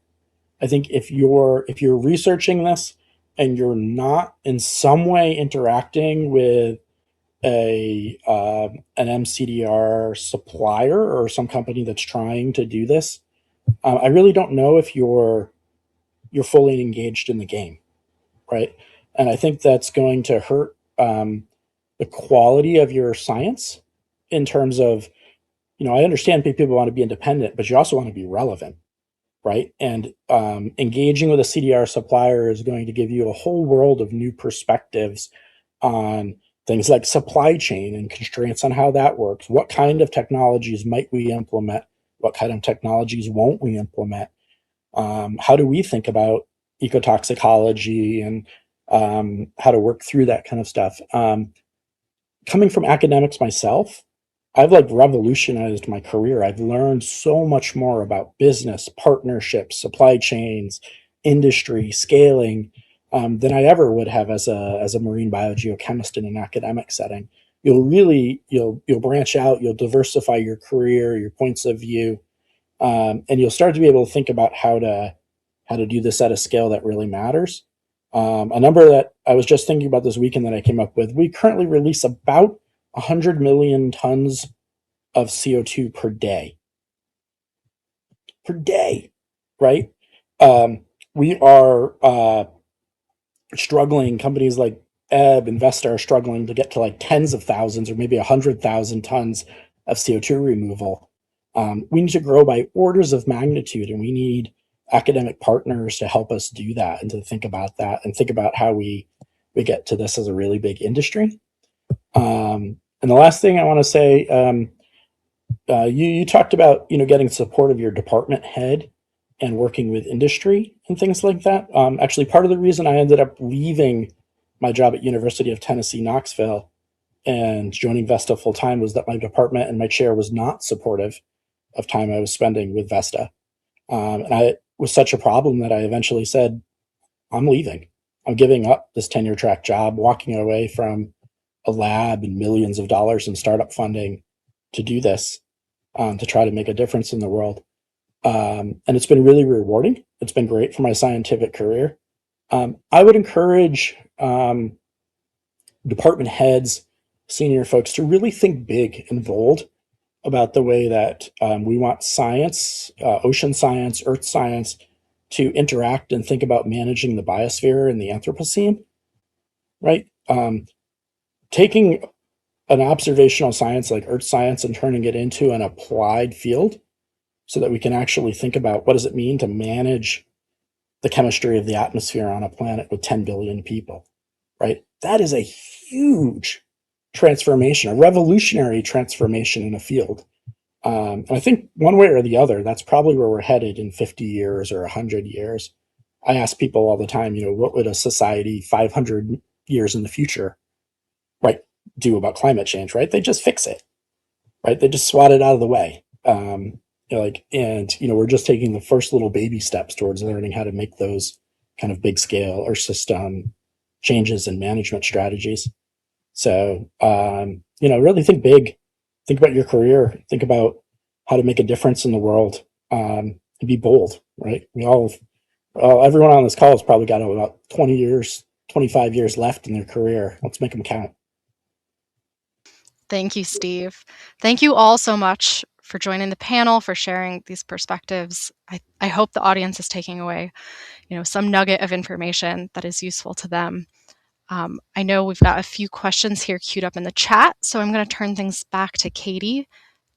F: I think if you're researching this and you're not in some way interacting with an mCDR supplier or some company that's trying to do this, I really don't know if you're fully engaged in the game, right? And I think that's going to hurt the quality of your science in terms of, I understand people want to be independent, but you also want to be relevant, right? And engaging with a CDR supplier is going to give you a whole world of new perspectives on things like supply chain and constraints on how that works. What kind of technologies might we implement? What kind of technologies won't we implement? How do we think about ecotoxicology and how to work through that kind of stuff? Coming from academics myself, I've like revolutionized my career. I've learned so much more about business, partnerships, supply chains, industry, scaling, than I ever would have as a marine biogeochemist in an academic setting. You'll branch out, you'll diversify your career, your points of view, and you'll start to be able to think about how to do this at a scale that really matters. A number that I was just thinking about this weekend that I came up with: we currently release about 100 million tons of CO2 per day. Per day, right? We are struggling. Companies like Ebb and Vesta are struggling to get to like tens of thousands or maybe 100,000 tons of CO2 removal. We need to grow by orders of magnitude, and we need academic partners to help us do that and to think about that and think about how we get to this as a really big industry. And the last thing I want to say, you talked about getting support of your department head and working with industry and things like that. Actually, part of the reason I ended up leaving my job at University of Tennessee, Knoxville, and joining Vesta full time was that my department and my chair was not supportive of time I was spending with Vesta. And it was such a problem that I eventually said, I'm leaving. I'm giving up this tenure track job, walking away from a lab and millions of dollars in startup funding to do this, to try to make a difference in the world. And it's been really rewarding. It's been great for my scientific career. I would encourage department heads, senior folks to really think big and bold about the way that we want science, ocean science, earth science, to interact and think about managing the biosphere and the Anthropocene, right? Taking an observational science like earth science and turning it into an applied field so that we can actually think about what does it mean to manage the chemistry of the atmosphere on a planet with 10 billion people, right? That is a huge transformation, a revolutionary transformation in a field. And I think one way or the other, that's probably where we're headed in 50 years or 100 years. I ask people all the time, what would a society 500 years in the future, right, do about climate change, right? They just fix it, right? They just swat it out of the way. We're just taking the first little baby steps towards learning how to make those kind of big scale or system changes in management strategies. So, really think big, think about your career, think about how to make a difference in the world, and be bold, right? Everyone on this call has probably got about 20 years, 25 years left in their career. Let's make them count.
A: Thank you, Steve. Thank you all so much for joining the panel, for sharing these perspectives. I hope the audience is taking away, some nugget of information that is useful to them. I know we've got a few questions here queued up in the chat, so I'm going to turn things back to Katie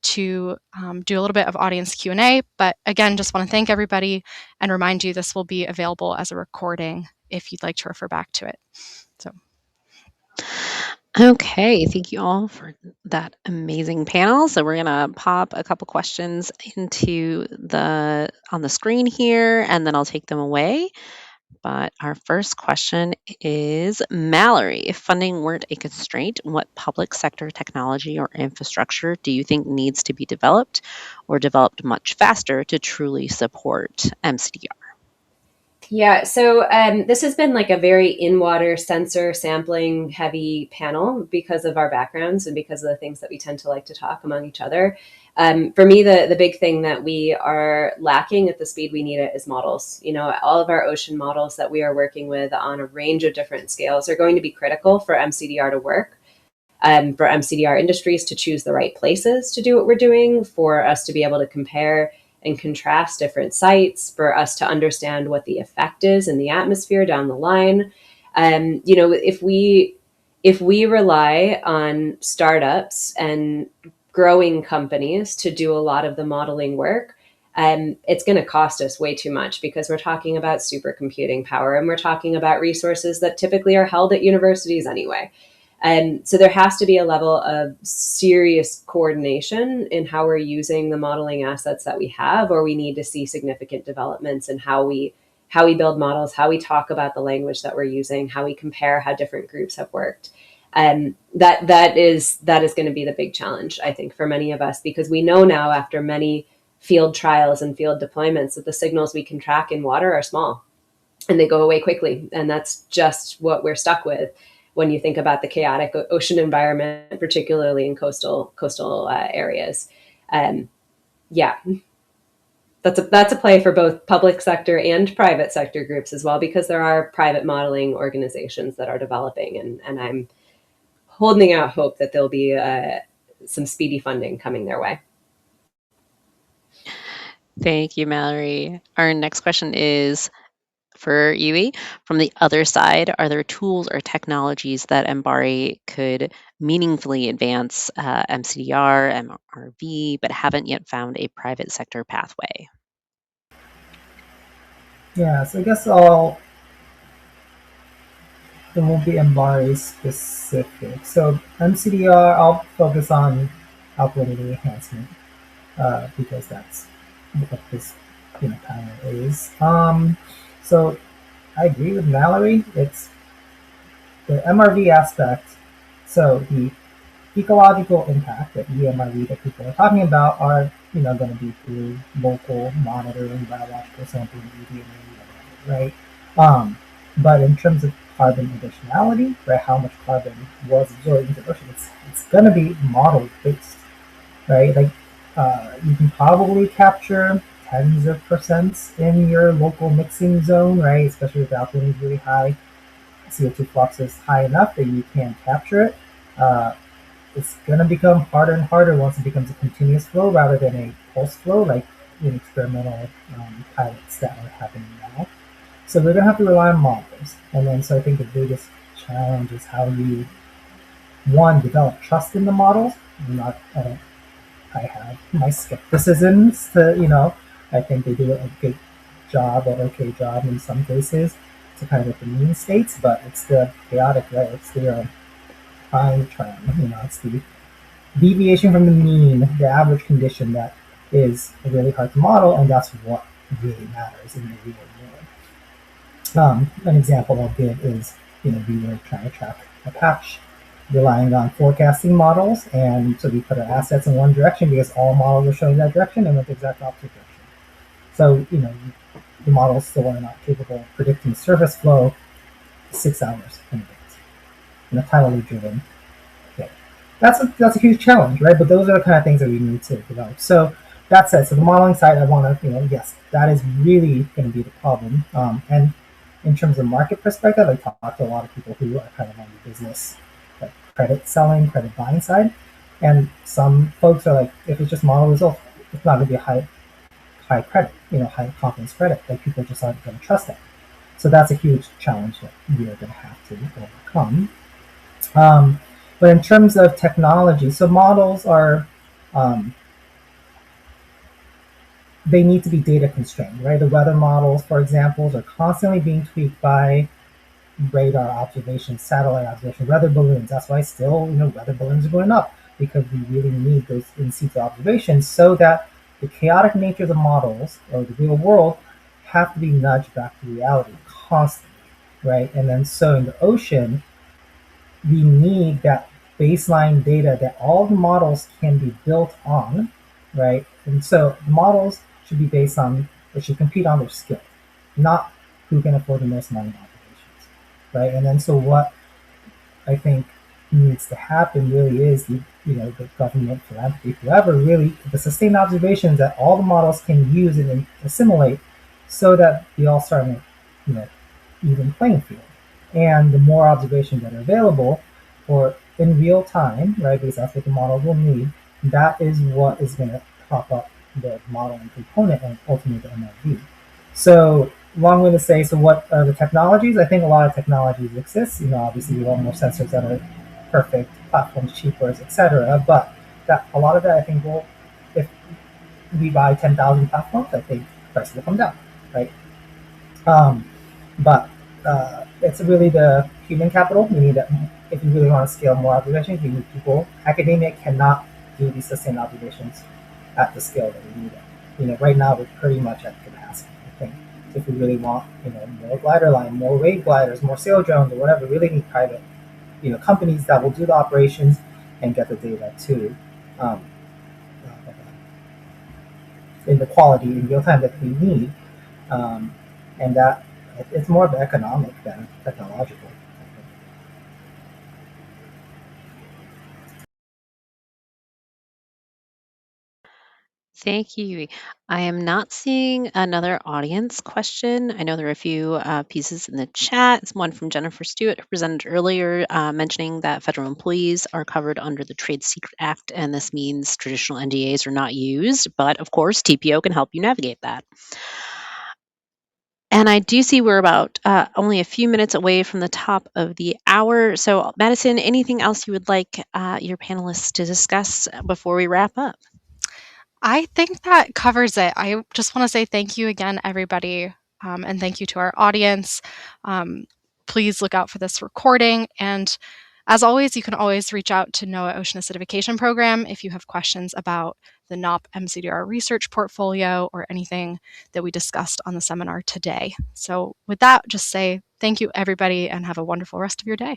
A: to do a little bit of audience Q&A. But again, just want to thank everybody and remind you this will be available as a recording if you'd like to refer back to it. So.
G: Okay, thank you all for that amazing panel. So we're gonna pop a couple questions on the screen here, and then I'll take them away. But our first question is, Mallory, if funding weren't a constraint, what public sector technology or infrastructure do you think needs to be developed or developed much faster to truly support mCDR?
E: Yeah, so this has been like a very in-water sensor sampling heavy panel because of our backgrounds and because of the things that we tend to like to talk among each other. For me, the big thing that we are lacking at the speed we need it is models. All of our ocean models that we are working with on a range of different scales are going to be critical for mCDR to work. For mCDR industries to choose the right places to do what we're doing, for us to be able to compare and contrast different sites, for us to understand what the effect is in the atmosphere down the line. If we rely on startups and growing companies to do a lot of the modeling work, it's going to cost us way too much because we're talking about supercomputing power and we're talking about resources that typically are held at universities anyway. So there has to be a level of serious coordination in how we're using the modeling assets that we have, or we need to see significant developments in how we build models, how we talk about the language that we're using, how we compare how different groups have worked. That is going to be the big challenge, I think, for many of us, because we know now after many field trials and field deployments that the signals we can track in water are small and they go away quickly. And that's just what we're stuck with when you think about the chaotic ocean environment, particularly in coastal areas. Yeah, that's a play for both public sector and private sector groups as well, because there are private modeling organizations that are developing, and I'm holding out hope that there'll be some speedy funding coming their way.
G: Thank you, Mallory. Our next question is for Yui. From the other side, are there tools or technologies that MBARI could meaningfully advance mCDR, MRV, but haven't yet found a private sector pathway?
D: Yeah, so I guess it won't be MBARI specific. So mCDR, I'll focus on alkalinity enhancement because that's what this panel is. So I agree with Mallory. It's the MRV aspect. So the ecological impact, the EMRV that people are talking about, are going to be through local monitoring, biological sampling, right? But in terms of carbon additionality, right, how much carbon was absorbed into the ocean, it's going to be model based, right? Like you can probably capture tens of percents in your local mixing zone, right? Especially if the alkalinity is really high, CO2 flux is high enough that you can capture it. It's going to become harder and harder once it becomes a continuous flow rather than a pulse flow, like in experimental pilots that are happening now. So we're going to have to rely on models. And then, so I think the biggest challenge is how you, one, develop trust in the models. I have my skepticisms to, I think they do a good job or okay job in some cases to kind of get the mean states, but it's the chaotic, right? It's the prime trend, it's the deviation from the mean, the average condition that is really hard to model, and that's what really matters in the real world. An example I'll give is, we were trying to track a patch relying on forecasting models, and so we put our assets in one direction because all models were showing that direction and went the exact opposite direction. So, the models still are not capable of predicting surface flow 6 hours in advance in a tidally driven way. That's a huge challenge, right? But those are the kind of things that we need to develop. So that said, so the modeling side, I want to, yes, that is really going to be the problem. And in terms of market perspective, I talked to a lot of people who are kind of on the business, like credit selling, credit buying side, and some folks are like, if it's just model results, it's not going to be a high credit, high confidence credit. Like people just aren't going to trust it. So that's a huge challenge that we are going to have to overcome. But in terms of technology, so models are, they need to be data constrained, right? The weather models, for example, are constantly being tweaked by radar observations, satellite observations, weather balloons. That's why still, weather balloons are going up, because we really need those in situ observations so that the chaotic nature of the models or the real world have to be nudged back to reality constantly, right? And then so in the ocean, we need that baseline data that all the models can be built on, right? And so the models should be based on, they should compete on their skill, not who can afford the most money operations, right? And then so what I think needs to happen really is the government, philanthropy, whoever, really the sustained observations that all the models can use and assimilate, so that we all start in even playing field. And the more observations that are available for in real time, right, because that's what the models will need, that is what is going to prop up the modeling component and ultimately the MLV. So long way to say, so what are the technologies? I think a lot of technologies exist. Obviously we want more sensors that are perfect, platforms cheaper, etc. But a lot of that, I think, will, if we buy 10,000 platforms, I think price will come down, right? But it's really the human capital. We need that. If you really want to scale more observations, we need people. Academia cannot do these sustained observations at the scale that we need it. Right now we're pretty much at capacity, I think. If we really want, more glider line, more wave gliders, more sail drones, or whatever, we really need private companies that will do the operations and get the data too, um, in the quality in real time that we need, um, and that it's more of economic than technological.
G: Thank you. I am not seeing another audience question. I know there are a few pieces in the chat. It's one from Jennifer Stewart, who presented earlier, mentioning that federal employees are covered under the Trade Secret Act, and this means traditional NDAs are not used. But of course, TPO can help you navigate that. And I do see we're about only a few minutes away from the top of the hour. So, Madison, anything else you would like your panelists to discuss before we wrap up?
A: I think that covers it. I just want to say thank you again, everybody, and thank you to our audience. Please look out for this recording. And as always, you can always reach out to NOAA Ocean Acidification Program if you have questions about the NOPP mCDR research portfolio or anything that we discussed on the seminar today. So with that, just say thank you, everybody, and have a wonderful rest of your day.